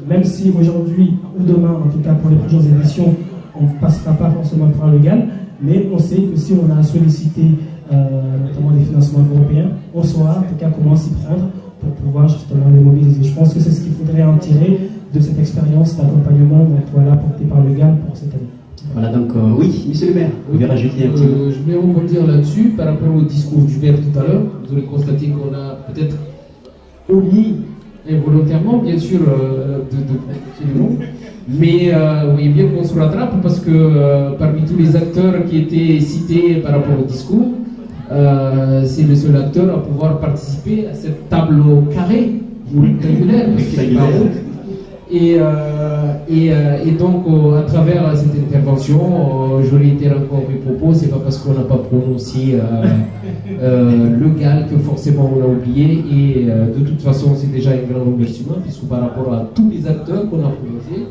même si aujourd'hui ou demain, en tout cas pour les prochaines éditions, on ne passera pas forcément par le GAN, mais on sait que si on a sollicité notamment des financements européens, on saura en tout cas comment s'y prendre pour pouvoir justement les mobiliser. Je pense que c'est ce qu'il faudrait en tirer de cette expérience d'accompagnement portée par le GAN pour cette année. Voilà, donc oui, monsieur le maire, vous voulez rajouter un petit mot. Je vais rebondir là-dessus par rapport au discours du maire tout à l'heure. Vous aurez constaté qu'on a peut-être omis involontairement, bien sûr, de mots. Mais vous voyez bien qu'on se rattrape parce que parmi tous les acteurs qui étaient cités par rapport au discours, c'est le seul acteur à pouvoir participer à cette table au carré ou rectangulaire. Et donc, à travers cette intervention, je réitère encore mes propos, c'est pas parce qu'on n'a pas prononcé le GAL que forcément on l'a oublié, et de toute façon, c'est déjà un grand remerciement, puisque par rapport à tous les acteurs qu'on a prononcés,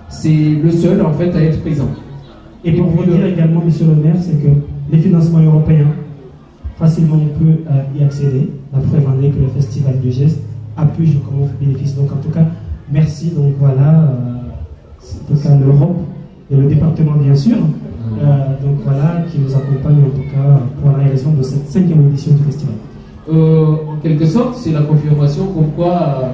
c'est le seul en fait à être présent. Et pour vous dire également, monsieur le maire, c'est que les financements européens, facilement on peut y accéder. La preuve en est que le Festival du Geste appuie justement au bénéfice. Donc en tout cas, merci. Donc voilà, en tout cas l'Europe et le département bien sûr. Donc voilà, qui nous accompagne en tout cas pour la réalisation de cette 5e édition du festival. En quelque sorte, c'est la confirmation comme quoi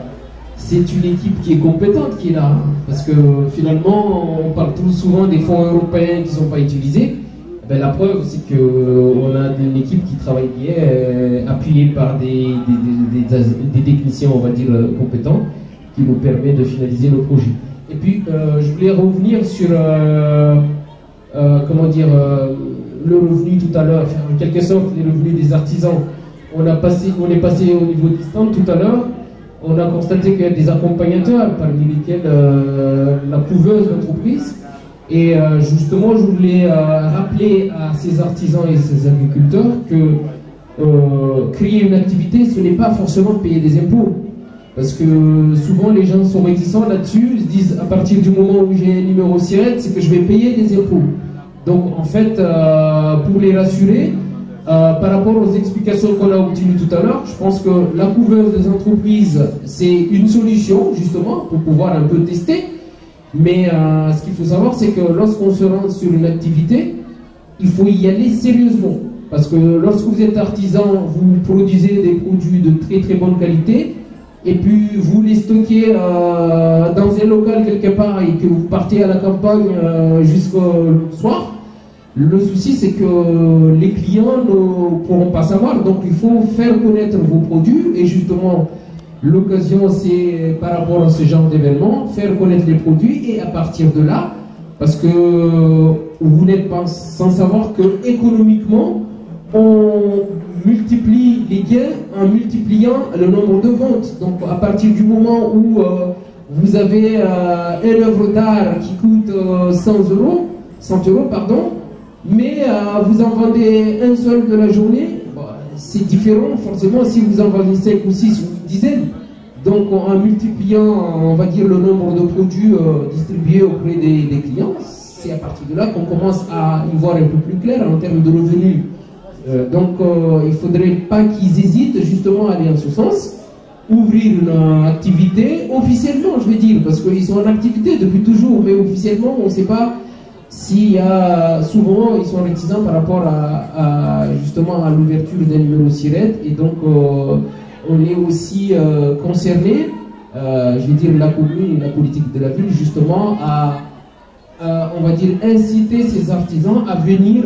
c'est une équipe qui est compétente qui est là. Parce que finalement, on parle tout souvent des fonds européens qui ne sont pas utilisés. Ben, la preuve, c'est qu'on a une équipe qui travaille bien, appuyée par des techniciens, on va dire, compétents, qui nous permet de finaliser nos projets. Et puis, je voulais revenir sur, comment dire, le revenu tout à l'heure, en quelque sorte, les revenus des artisans. On est passé au niveau du stand tout à l'heure. On a constaté qu'il y a des accompagnateurs, parmi lesquels la couveuse d'entreprise. Et justement, je voulais rappeler à ces artisans et ces agriculteurs que créer une activité, ce n'est pas forcément payer des impôts. Parce que souvent, les gens sont réticents là-dessus. Ils se disent, à partir du moment où j'ai un numéro SIRET, c'est que je vais payer des impôts. Donc, en fait, pour les rassurer, par rapport aux explications qu'on a obtenues tout à l'heure, je pense que la couveuse des entreprises, c'est une solution, justement, pour pouvoir un peu tester. Mais ce qu'il faut savoir, c'est que lorsqu'on se rend sur une activité, il faut y aller sérieusement. Parce que lorsque vous êtes artisan, vous produisez des produits de très très bonne qualité. et puis vous les stockez dans un local quelque part et que vous partez à la campagne jusqu'au soir, le souci c'est que les clients ne pourront pas savoir. Donc il faut faire connaître vos produits, et justement l'occasion c'est par rapport à ce genre d'événement, faire connaître les produits, et à partir de là, parce que vous n'êtes pas sans savoir que économiquement on multiplie les gains en multipliant le nombre de ventes. Donc à partir du moment où vous avez une œuvre d'art qui coûte 100 euros, mais vous en vendez un seul de la journée, c'est différent forcément si vous en vendez 5 ou 6 ou une dizaine. Donc en multipliant, on va dire, le nombre de produits distribués auprès des clients, c'est à partir de là qu'on commence à y voir un peu plus clair en termes de revenus. Donc il ne faudrait pas qu'ils hésitent justement à aller en ce sens, ouvrir une activité officiellement, je veux dire, parce qu'ils sont en activité depuis toujours, mais officiellement on ne sait pas s'il y a, souvent ils sont réticents par rapport à justement à l'ouverture d'un numéro SIRET, et donc on est aussi concerné, je veux dire la commune et la politique de la ville justement à on va dire inciter ces artisans à venir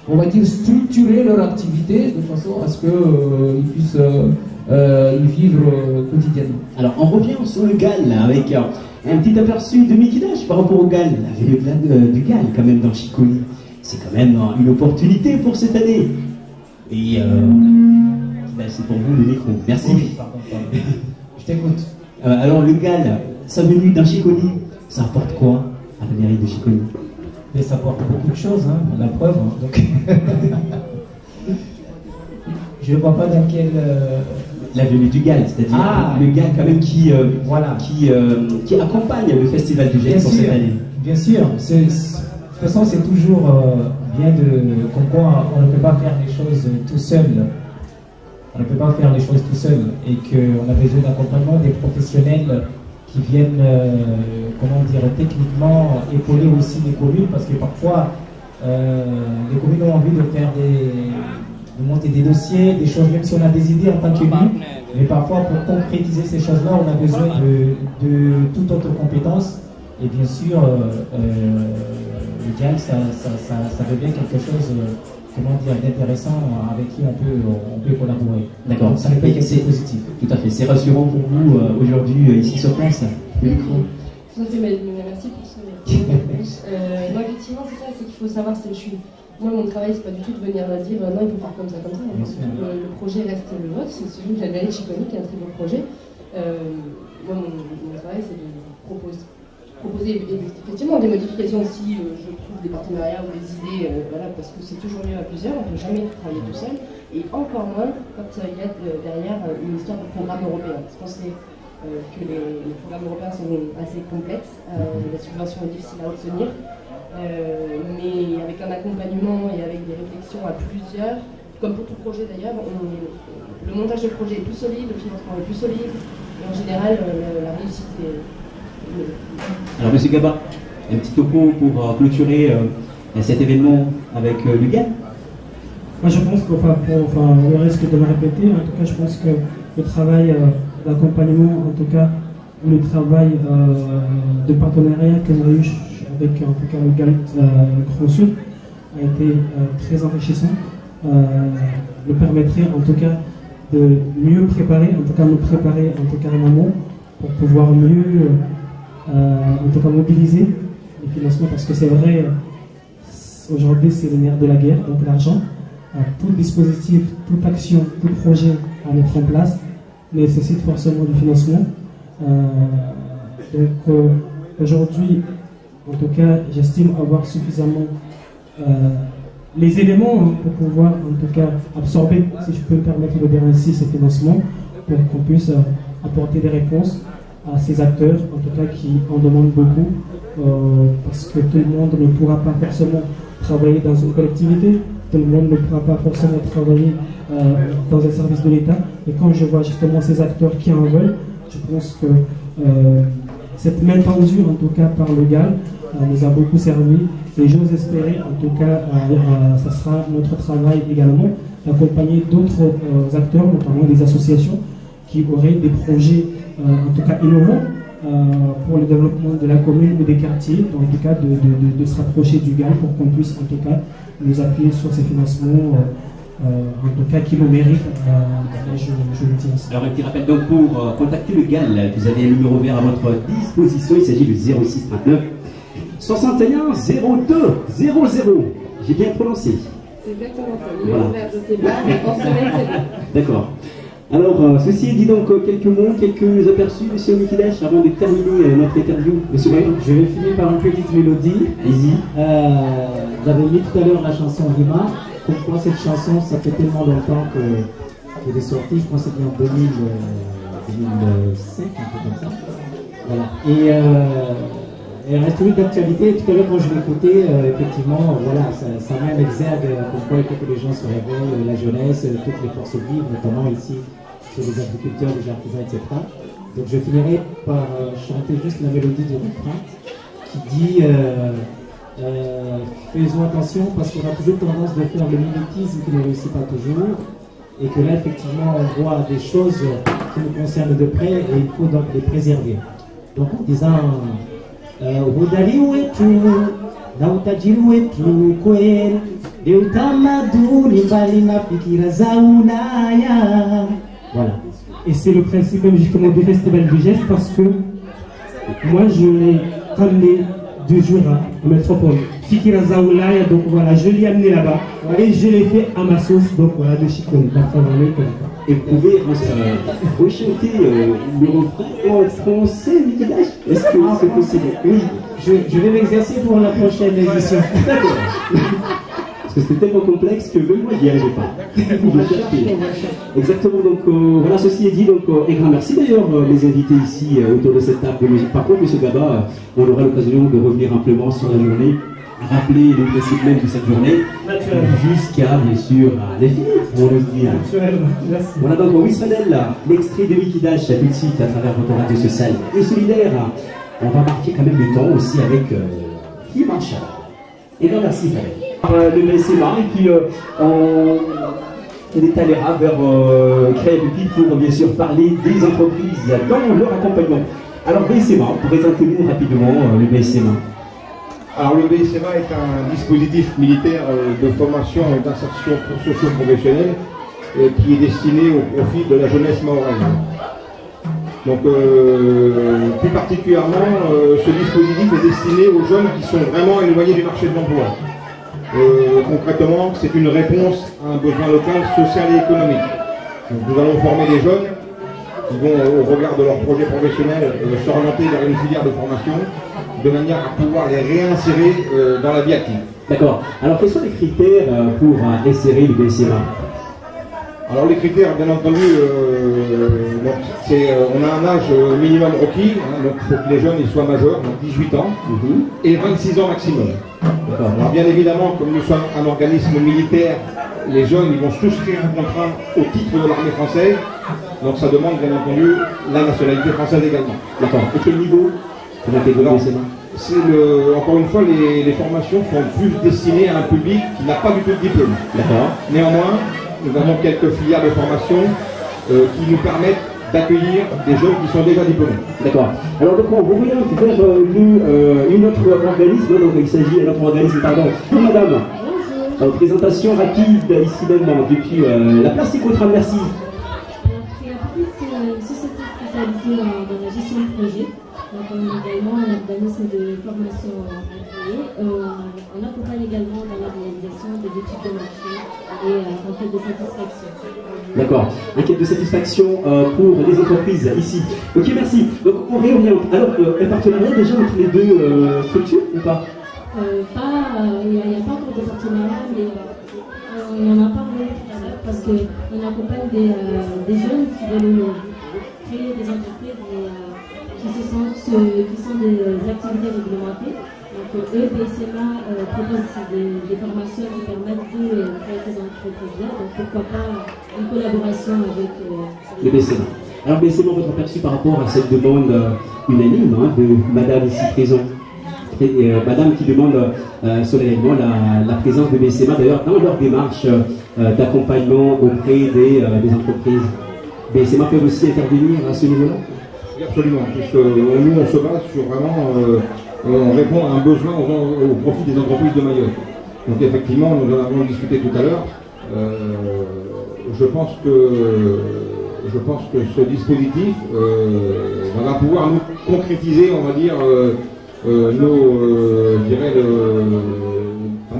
on va dire structurer leur activité de façon à ce qu'ils puissent y vivre quotidiennement. Alors on revient sur le GAL là, avec un petit aperçu de Mikidage par rapport au GAL. La ville du GAL quand même dans Chiconi, c'est quand même une opportunité pour cette année. Et c'est pour vous le micro. Merci. Oui, pardon. Je t'écoute. Alors le GAL, sa venue dans Chiconi, ça apporte quoi à la mairie de Chiconi? Mais ça apporte beaucoup de choses, hein, la preuve. Hein, donc je ne vois pas dans quel... La venue du GAL, c'est-à-dire le GAL quand même qui accompagne le Festival du Geste pour cette année. Bien sûr. De toute façon, c'est toujours bien comme quoi on ne peut pas faire les choses tout seul. On ne peut pas faire les choses tout seul, et qu'on a besoin d'accompagnement des professionnels qui viennent, comment dire, techniquement épauler aussi les communes, parce que parfois les communes ont envie de faire de monter des dossiers, des choses, même si on a des idées en tant qu'élu, mais parfois pour concrétiser ces choses-là, on a besoin de toute autre compétence, et bien sûr, le GAL, ça devient quelque chose, comment dire, d'intéressant avec qui on peut collaborer. D'accord, ça ne peut être positif. Tout à fait, c'est rassurant pour vous aujourd'hui ici sur place, le micro. Merci pour ça. Moi, effectivement, c'est ça, c'est qu'il faut savoir, moi, mon travail, c'est pas du tout de venir dire non, il faut faire comme ça. Le projet reste le vôtre, c'est celui de la mairie de Chiconi, qui est un très beau projet. Moi, mon travail, c'est de proposer effectivement des modifications si je trouve des partenariats ou des idées, voilà, parce que c'est toujours mieux à plusieurs, on ne peut jamais travailler tout seul, et encore moins quand il y a derrière une histoire de programme européen. Je pense que les programmes européens sont assez complexes, la subvention est difficile à obtenir, mais avec un accompagnement et avec des réflexions à plusieurs, comme pour tout projet d'ailleurs, le montage de projet est plus solide, le financement est plus solide, et en général la réussite est... Alors Monsieur Gaba, un petit topo pour clôturer cet événement avec le GAL. Moi je pense on risque de me répéter, en tout cas je pense que le travail d'accompagnement, en tout cas le travail de partenariat qu'on a eu avec en tout cas le GAL Grand Sud a été très enrichissant, me permettrait en tout cas de mieux préparer, en tout cas me préparer en tout cas en amont pour pouvoir mieux en tout cas mobiliser les financements, parce que c'est vrai, aujourd'hui c'est le nerf de la guerre, donc l'argent. Tout dispositif, toute action, tout projet à mettre en place nécessite forcément du financement. Donc aujourd'hui, en tout cas, j'estime avoir suffisamment les éléments pour pouvoir en tout cas absorber, si je peux me permettre de dire ainsi, ces financements, pour qu'on puisse apporter des réponses à ces acteurs, en tout cas qui en demandent beaucoup, parce que tout le monde ne pourra pas forcément travailler dans une collectivité, tout le monde ne pourra pas forcément travailler dans un service de l'État, et quand je vois justement ces acteurs qui en veulent, je pense que cette main tendue, en tout cas par le GAL, nous a beaucoup servi, et j'ose espérer, en tout cas, ça sera notre travail également, d'accompagner d'autres acteurs, notamment des associations, qui auraient des projets, en tout cas innovants, pour le développement de la commune ou des quartiers, en tout cas de se rapprocher du GAL pour qu'on puisse en tout cas nous appuyer sur ces financements, en tout cas qui nous méritent, je le dis ainsi. Alors un petit rappel donc pour contacter le GAL, vous avez un numéro vert à votre disposition, il s'agit du 06 39 61 02 00. J'ai bien prononcé. C'est exactement ça. Numéro vert, je ne sais pas, mais en semaine, c'est bon. D'accord. Alors, ceci est dit donc quelques mots, quelques aperçus, monsieur Mikidash, avant de terminer notre interview. Monsieur je vais finir par une petite mélodie. Allez-y. J'avais mis tout à l'heure la chanson Rima. Pourquoi cette chanson, ça fait tellement longtemps qu'elle est sortie, je pense que c'était en 2005, un peu comme ça. Voilà. Et elle reste toujours d'actualité. Tout à l'heure, quand je l'écoutais, effectivement, voilà, ça met un exergue comme quoi il faut que les gens se réveillent, la jeunesse, toutes les forces vives, notamment ici, sur les agriculteurs, les artisans, etc. Donc je finirai par chanter juste la mélodie du refrain qui dit faisons attention parce qu'on a toujours tendance de faire le mimétisme qui ne réussit pas toujours et que là, effectivement, on voit des choses qui nous concernent de près et il faut donc les préserver. Donc en disant udali wetu na utajiri wetu kweli ni utamaduni mbali na fikira za Ulaya. Voilà. Et c'est le principe même justement du Festival du Geste parce que moi je l'ai ramené de Jura, en métropole. Fikira za Ulaya, donc voilà, je l'ai amené là-bas et je l'ai fait à ma sauce, donc voilà, de Chiconi. Et vous pouvez rechanter le refrain en français, Mikidash? Est-ce que c'est possible? Oui, je vais m'exercer pour la prochaine édition. D'accord. Parce que c'était tellement complexe que même moi j'y arrivais pas. Exactement, donc voilà, ceci est dit, donc et grand merci d'ailleurs les invités ici autour de cette table de musique. Par contre, M. Gaba, on aura l'occasion de revenir amplement sur la journée, rappeler le principe même de cette journée, jusqu'à bien sûr les filles, on le dit. Voilà donc Wiss Fadel, l'extrait de Mikidash tout de suite à travers votre radio sociale et solidaire. On va marquer quand même le temps aussi avec Marshall. Et bien merci Fadel. Le BSMA et puis on est allé vers créer un petit pour bien sûr parler des entreprises dans leur accompagnement. Alors BSMA, présentez-nous rapidement le BSMA. Alors le BSMA est un dispositif militaire de formation et d'insertion socio-professionnelle qui est destiné au profit de la jeunesse mahoraise. Donc plus particulièrement, ce dispositif est destiné aux jeunes qui sont vraiment éloignés du marché de l'emploi. Concrètement, c'est une réponse à un besoin local, social et économique. Donc, nous allons former des jeunes qui vont, au regard de leur projet professionnel, s'orienter vers une filière de formation de manière à pouvoir les réinsérer dans la vie active. D'accord. Alors, quels sont les critères pour insérer le BSMA? Alors, les critères, bien entendu, on a un âge minimum requis, hein, donc il faut que les jeunes ils soient majeurs, donc 18 ans, et 26 ans maximum. Alors, bien évidemment, comme nous sommes un organisme militaire, les jeunes ils vont souscrire un contrat au titre de l'armée française, donc ça demande bien entendu la nationalité française également. D'accord. Et quel niveau? Encore une fois, les formations sont plus destinées à un public qui n'a pas du tout de diplôme. D'accord. Néanmoins, nous avons quelques filières de formation qui nous permettent d'accueillir des jeunes qui sont déjà diplômés. D'accord. Alors donc on revient vers une autre organisme, donc il s'agit d'un autre organisme, pardon. Bonjour madame. Bonjour. Présentation rapide ici même depuis la place Psychotram, merci. C'est une société spécialisée dans la gestion de projet. Donc on est également un organisme de formation agréé. On accompagne également dans l'organisation des études de marché et enquête de satisfaction. D'accord. Enquête de satisfaction pour les entreprises ici. Ok, merci. Donc on réoriente. Alors, un partenariat déjà entre les deux structures ou pas? Il n'y a pas encore de partenariat, mais on en a parlé tout à l'heure parce qu'on accompagne des jeunes qui veulent créer des entreprises qui sont des activités réglementées. Donc eux, BSMA propose des formations qui permettent de créer ces entreprises-là. Donc pourquoi pas une collaboration avec le BSMA. Alors BSMA, votre aperçu par rapport à cette demande unanime de madame ici présente. Madame qui demande solennellement la présence de BSMA d'ailleurs dans leur démarche d'accompagnement auprès des entreprises. BSMA peuvent aussi intervenir à ce niveau-là? Oui, absolument, puisque nous on se base sur vraiment, on répond à un besoin au profit des entreprises de Mayotte. Donc effectivement, nous en avons discuté tout à l'heure. Je pense que ce dispositif va pouvoir nous concrétiser, on va dire,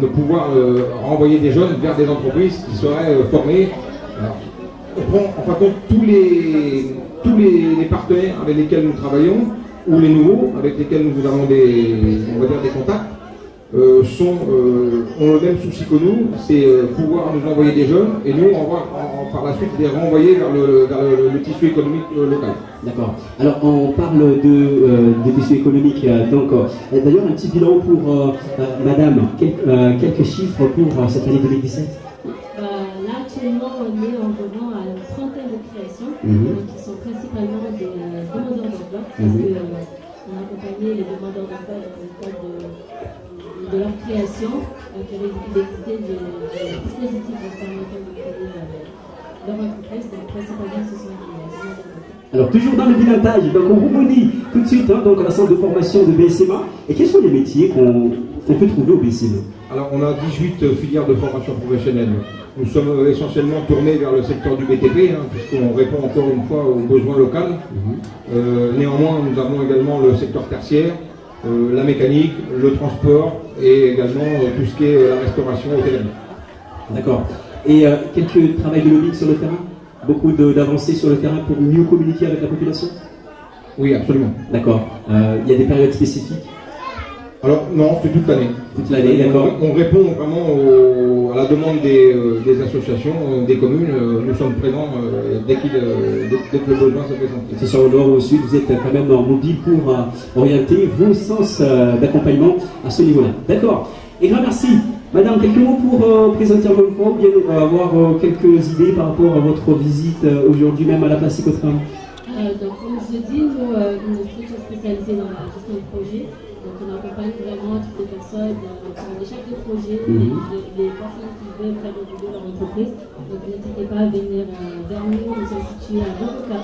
de pouvoir renvoyer des jeunes vers des entreprises qui seraient formées. Alors, on prend en fin de compte tous les partenaires avec lesquels nous travaillons, ou les nouveaux avec lesquels nous avons des contacts, ont le même souci que nous, c'est pouvoir nous envoyer des jeunes, et nous on va par la suite les renvoyer vers le tissu économique local. D'accord. Alors on parle de tissu économique, donc d'ailleurs un petit bilan pour Madame, quelques chiffres pour cette année 2017. Là actuellement on est environ à une trentaine de créations qui sont principalement des demandeurs d'emploi, parce qu'on a accompagné les demandeurs d'emploi dans le cadre de leur création, qui avait existé des dispositifs permettant de créer leur entreprise, donc principalement ce sont des demandeurs d'emploi. Alors toujours dans le bilintage, donc on rebondit tout de suite donc à la centre de formation de BSMA. Et quels sont les métiers qu'on peut trouver au BSMA? Alors on a 18 filières de formation professionnelle. Nous sommes essentiellement tournés vers le secteur du BTP, puisqu'on répond encore une fois aux besoins locaux. Néanmoins, nous avons également le secteur tertiaire, la mécanique, le transport et également tout ce qui est la restauration hôtellerie. D'accord. Et quelques travail de lobbying sur le terrain? Beaucoup d'avancées sur le terrain pour mieux communiquer avec la population? Oui, absolument. D'accord. Il y a des périodes spécifiques? Alors non, c'est toute l'année. Toute l'année, d'accord. On répond vraiment à la demande des associations, des communes. Nous sommes présents dès que le besoin se présente. Que ce soit au nord ou au sud, vous êtes quand même mobile pour orienter vos sens d'accompagnement à ce niveau-là. D'accord. Et grand merci. Madame, quelques mots pour présenter encore une fois, ou bien avoir quelques idées par rapport à votre visite aujourd'hui même à la place Psychotram? Donc comme je dis, nous, une structure spécialisée dans la gestion de projet. Donc on accompagne vraiment toutes les personnes sur les chefs de projet, les personnes qui veulent faire évoluer leur entreprise. Donc n'hésitez pas à venir vers nous, nous sommes situés à Boca.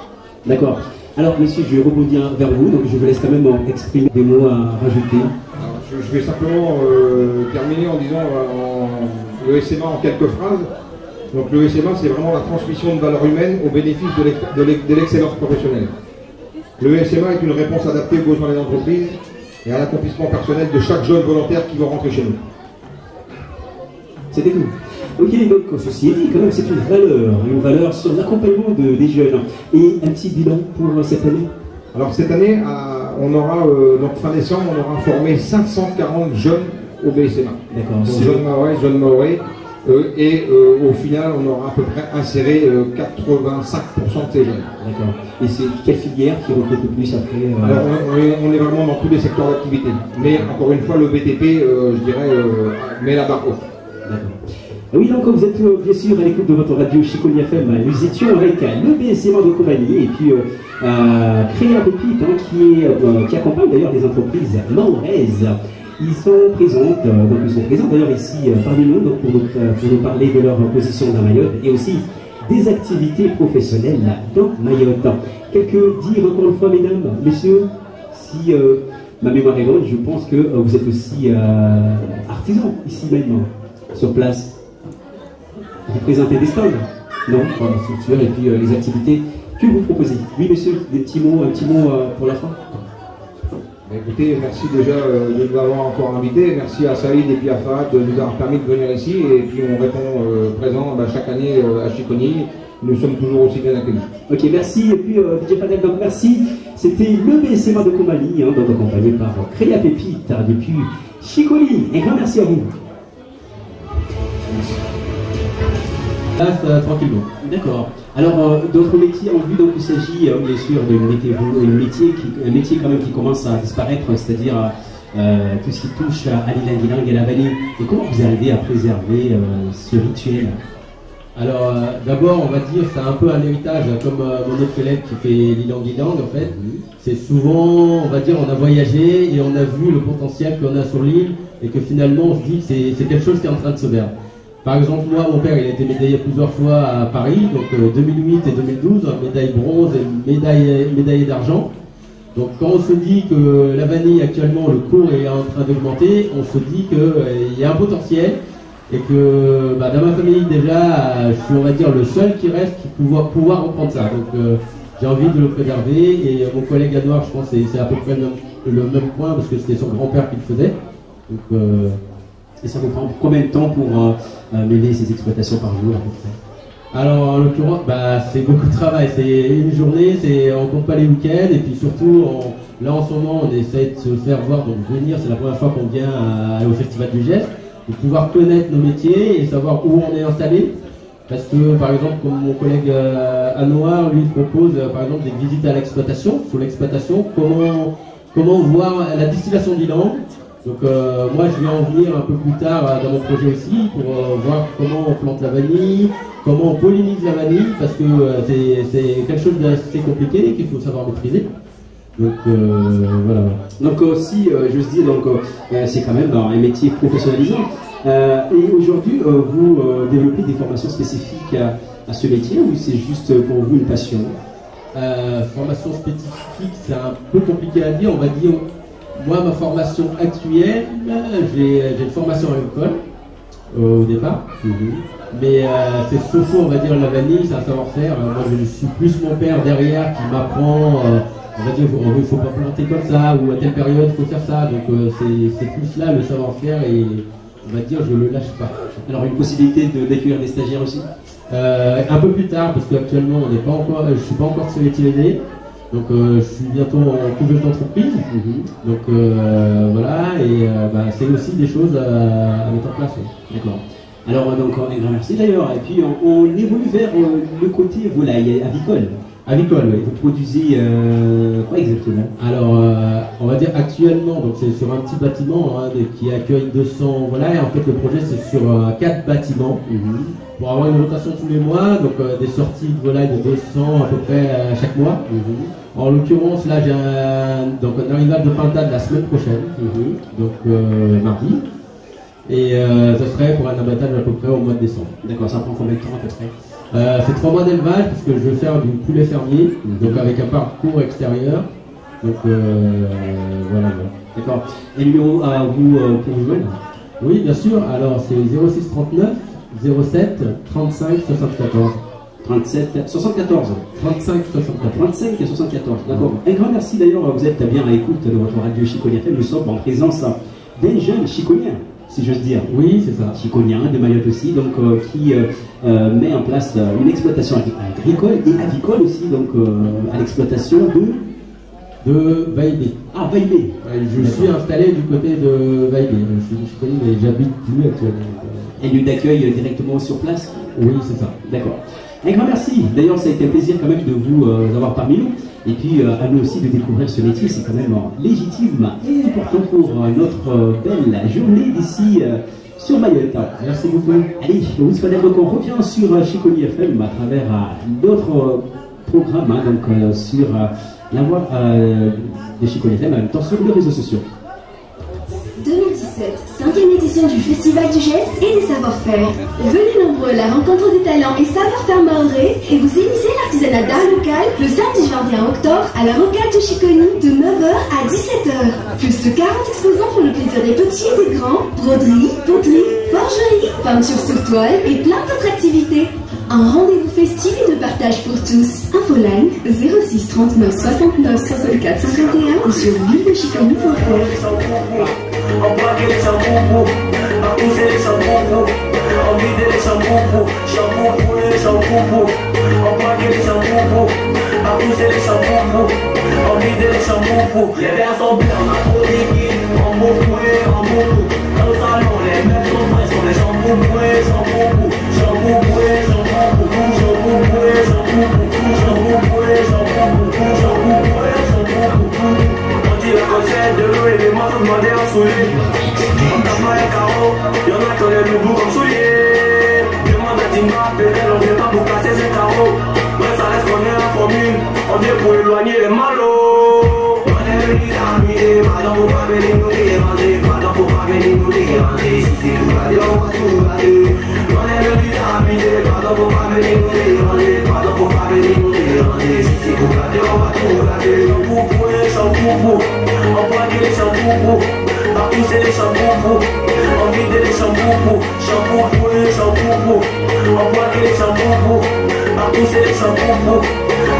D'accord. Alors monsieur, je rebondis vers vous, donc je vous laisse quand même exprimer des mots à rajouter. Alors, je vais simplement terminer en disant le SMA en quelques phrases. Donc le SMA, c'est vraiment la transmission de valeurs humaines au bénéfice de l'excellence professionnelle. Le SMA est une réponse adaptée aux besoins des entreprises et à l'accomplissement personnel de chaque jeune volontaire qui va rentrer chez nous. C'était tout. Ok, donc ceci est dit, quand même, c'est une valeur sur l'accompagnement des jeunes. Et un petit bilan pour cette année? Alors cette année, on aura, donc fin décembre, on aura formé 540 jeunes au BSMA. D'accord. Jeunes Mahorais, et au final, on aura à peu près inséré 85% de ces jeunes. D'accord. Et c'est quelle filière qui recrute le plus après Alors on est vraiment dans tous les secteurs d'activité. Mais encore une fois, le BTP, je dirais, met la barre haute. D'accord. Oui, donc vous êtes bien sûr à l'écoute de votre radio Chiconi FM. Nous étions avec le BSMA de compagnie et puis Créa Pépite, qui accompagne d'ailleurs des entreprises mahoraises. Ils sont présents d'ailleurs ici parmi nous donc pour nous parler de leur position dans Mayotte et aussi des activités professionnelles dans Mayotte. Quelques dire encore une fois, mesdames, messieurs, si ma mémoire est bonne, je pense que vous êtes aussi artisans ici même, sur place. Vous présentez des stands? Non, pas la structure et puis les activités que vous proposez. Oui, monsieur, un petit mot pour la fin. Écoutez, merci déjà de nous avoir encore invités. Merci à Saïd et puis à Fahad de nous avoir permis de venir ici. Et puis on répond présent chaque année à Chiconi. Nous sommes toujours aussi bien accueillis. Ok, merci. Et puis DJ Fadel, donc merci. C'était le BSMA de Comali, donc accompagné par Créa Pépite depuis Chiconi. Et grand merci à vous. Tranquillement. D'accord. Alors, d'autres métiers en vue, donc il s'agit bien sûr d'un métier quand même qui commence à disparaître, c'est-à-dire tout ce qui touche à l'ilang-ilang et la vanille. Et comment vous arrivez à préserver ce rituel? Alors, d'abord, on va dire, c'est un peu un héritage, comme mon autre collègue qui fait l'ilang-ilang, en fait. C'est souvent, on va dire, on a voyagé et on a vu le potentiel qu'on a sur l'île et que finalement, on se dit que c'est quelque chose qui est en train de se perdre. Par exemple, moi, mon père, il a été médaillé plusieurs fois à Paris, donc 2008 et 2012, médaille bronze et médaillé d'argent. Donc quand on se dit que la vanille, actuellement, le cours est en train d'augmenter, on se dit qu'il y a un potentiel et que dans ma famille, déjà, je suis, on va dire, le seul qui reste qui pouvoir reprendre ça. Donc j'ai envie de le préserver et mon collègue Anouar, je pense que c'est à peu près le même point parce que c'était son grand-père qui le faisait. Donc, et ça vous prend combien de temps pour mener ces exploitations par jour à peu près? Alors en l'occurrence, c'est beaucoup de travail, c'est une journée, on compte pas les week-ends et puis surtout, là en ce moment on essaie de se faire voir, donc venir, c'est la première fois qu'on vient au Festival du Geste, de pouvoir connaître nos métiers et savoir où on est installé. Parce que par exemple, comme mon collègue Anouar, lui propose par exemple des visites à l'exploitation, sur l'exploitation, comment voir la distillation d'Ilang. Donc moi je vais en venir un peu plus tard dans mon projet aussi pour voir comment on plante la vanille, comment on pollinise la vanille, parce que c'est quelque chose d'assez compliqué qu'il faut savoir maîtriser. Donc voilà. Donc aussi, j'ose dire, c'est quand même un métier professionnalisant. Et aujourd'hui, vous développez des formations spécifiques à ce métier ou c'est juste pour vous une passion? Formation spécifique, c'est un peu compliqué à dire, on va dire. Moi, ma formation actuelle, j'ai une formation à l'école au départ, mais c'est surtout, on va dire, la vanille, c'est un savoir-faire. Moi, je suis plus mon père derrière qui m'apprend, on va dire, il ne faut pas planter comme ça, ou à telle période, il faut faire ça. Donc, c'est plus là le savoir-faire et on va dire, je ne le lâche pas. Alors, une possibilité d'accueillir des stagiaires aussi? Un peu plus tard, parce qu'actuellement, je ne suis pas encore sélectionné. Donc je suis bientôt en couveuse d'entreprise, donc voilà, et c'est aussi des choses à mettre en place. D'accord. Alors donc un grand merci d'ailleurs, et puis on évolue vers le côté volaille, avicole. Avicole, oui. Vous produisez quoi exactement? Alors on va dire actuellement, donc c'est sur un petit bâtiment qui accueille 200 volailles. En fait le projet c'est sur 4 bâtiments. Pour avoir une rotation tous les mois, donc des sorties de volailles de 200 à peu près chaque mois. En l'occurrence, là j'ai un arrivage de pintade la semaine prochaine, donc mardi. Et ça serait pour un abattage à peu près au mois de décembre. D'accord, ça prend combien de temps à peu près? C'est 3 mois d'élevage, parce que je vais faire du poulet fermier, donc avec un parcours extérieur. Donc voilà. D'accord. Et le numéro à vous pour vous joindre? Oui, bien sûr. Alors c'est 06 39 07 35 74. 37 74. 35 74. 35 et 74. D'accord. Un grand merci d'ailleurs, vous êtes bien à l'écoute de votre radio Chiconia FM. Nous sommes en présence d'un jeune chiconien, si j'ose dire. Oui, c'est ça. Chiconien de Mayotte aussi, donc qui met en place une exploitation agricole et avicole aussi, donc à l'exploitation de Vaillé. Ah, Vaillé. Je suis installé du côté de Vaillé. Je suis chiconien, mais j'habite plus actuellement. Et lieu d'accueil directement sur place? Oui, c'est ça. D'accord. Un grand merci. D'ailleurs, ça a été un plaisir quand même de vous avoir parmi nous. Et puis, à nous aussi de découvrir ce métier. C'est quand même légitime et important pour notre belle journée d'ici sur Mayotte. Merci beaucoup. Allez, on se connaît donc. On revient sur Chiconia FM à travers d'autres programmes, donc sur la voie de Chiconia FM, en même temps sur les réseaux sociaux. 2017, 5e édition du Festival du Geste et des savoir-faire. Venez nombreux à la rencontre des talents et savoir-faire mahorais et vous initiez l'artisanat d'art local le samedi 21 octobre à la rocade de Chiconi de 9h à 17h. Plus de 40 exposants pour le plaisir des petits et des grands, broderie, poterie, forgerie, peinture sur toile et plein d'autres activités. Un rendez-vous festif et de partage pour tous. Infoline 06 39 69 64 51 ou sur villedechiconie.fr. On plaque les shampoos, à pousser les shampoos, on vide les shampoos, shampoo pour les shampoos, on plaque les shampoos, à pousser les shampoos, on vide les shampoos. Les verres sont bleus, on a trop liquide, on bouffe poulet, on bouffe. Dans le salon, les mecs sont frais, sont les shampoos poulet, shampoo, shampoo poulet, shampoo, shampoo poulet, shampoo poulet, shampoo poulet, shampoo. La recette de l'eau et des morceaux demandés en souliers. On tape pas les carreaux, y'en a qui ont les loups comme souliers. Demande à Timba, peut-être on vient pas pour casser ses carreaux. Mais ça reste qu'on est la formule, on vient pour éloigner les malos. On est venu d'amis, madame, faut pas venir nous dire, madame, faut pas venir nous déranger. Si c'est tout garder, on va tout garder. On est venu t'habiller, pardon pour pas venir nous déranger. Pardon pour pas venir nous déranger. Si c'est tout garder, on va tout garder. Champoupou, on braque les champoupou. Partout c'est les champoupou. On vide les champoupou. Champoupou, les champoupou. On braque les champoupou. Partout c'est les champoupou.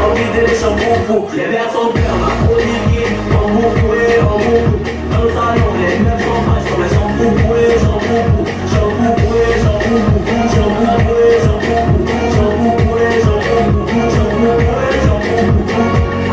On vide les champoupou. Les verres sont pleins, on va prodiguer. On bouffe, on bouffe. Dans le salon, les meufs sont fraîches comme les champoupou, champoupou. Champoupou, champoupou. Champoupou, champoupou. Champoupou, champoupou. Champoupou, champoupou.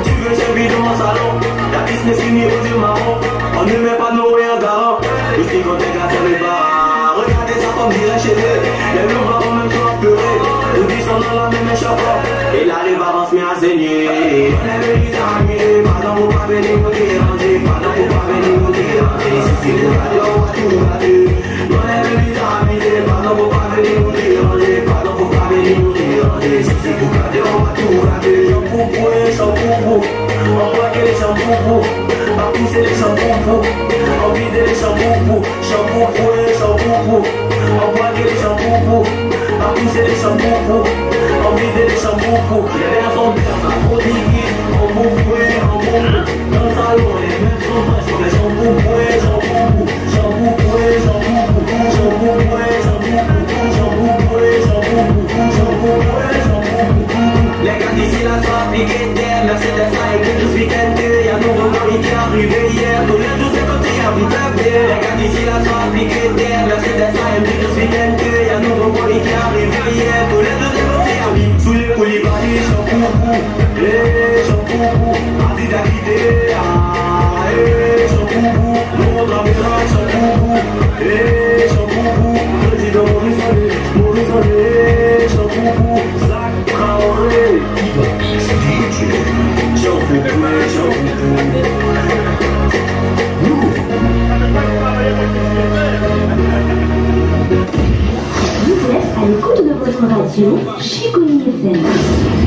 Tu veux servir dans mon salon? La business finie aux yeux marrons. On ne met pas nos en garant. Le stick on dégage sur les bars. Regardez ça comme dirait chez eux. Les loups vont même sans pleurer. Le bis sont dans la même échappée. Et là les vacances m'y a saigné. On est venu t'amuser. Pardon pour pas venir nous déranger. Pardon pour pas venir nous déranger. Si c'est pour garder, on va tout garder. On est venu t'amuser. Pardon pour pas venir nous déranger. Pardon pour pas venir nous déranger. Si c'est pour garder, on va tout garder. Champoupou, champoupou. On braque les champoupou. Partout c'est les champoupou. On vide les champoupou. Champoupou, champoupou. On braque les champoupou. Partout c'est les champoupou. On vide les champoupou. Les verres sont pleins, on va prodiguer. On bouffe, on bouffe. Dans le salon, les meufs sont fraîches comme les champoupou, champoupou. Champoupou, champoupou. Champoupou, champoupou. Champoupou, champoupou. Champoupou, champoupou. Les gars d'ici là sont appliqués terre. Mercedes a été tout ce week-end. Y'a un nouveau mari qui est arrivé hier. Tous les jours c'est comme si y'a plus de terre. Les gars d'ici là sont appliqués terre. Mercedes a été tout ce week-end. Y'a un nouveau mari qui est arrivé hier. Tous les jours c'est comme si y'a plus. Sous les coulibaly, champoupou. Champoupou. Aziz a quitté. Champoupou. Nous on travaillera champoupou. Champoupou. Président Maurice Allé. Maurice Allé. Champoupou. Zach Traoré. Vous êtes à l'écoute de votre radio Chiconi FM.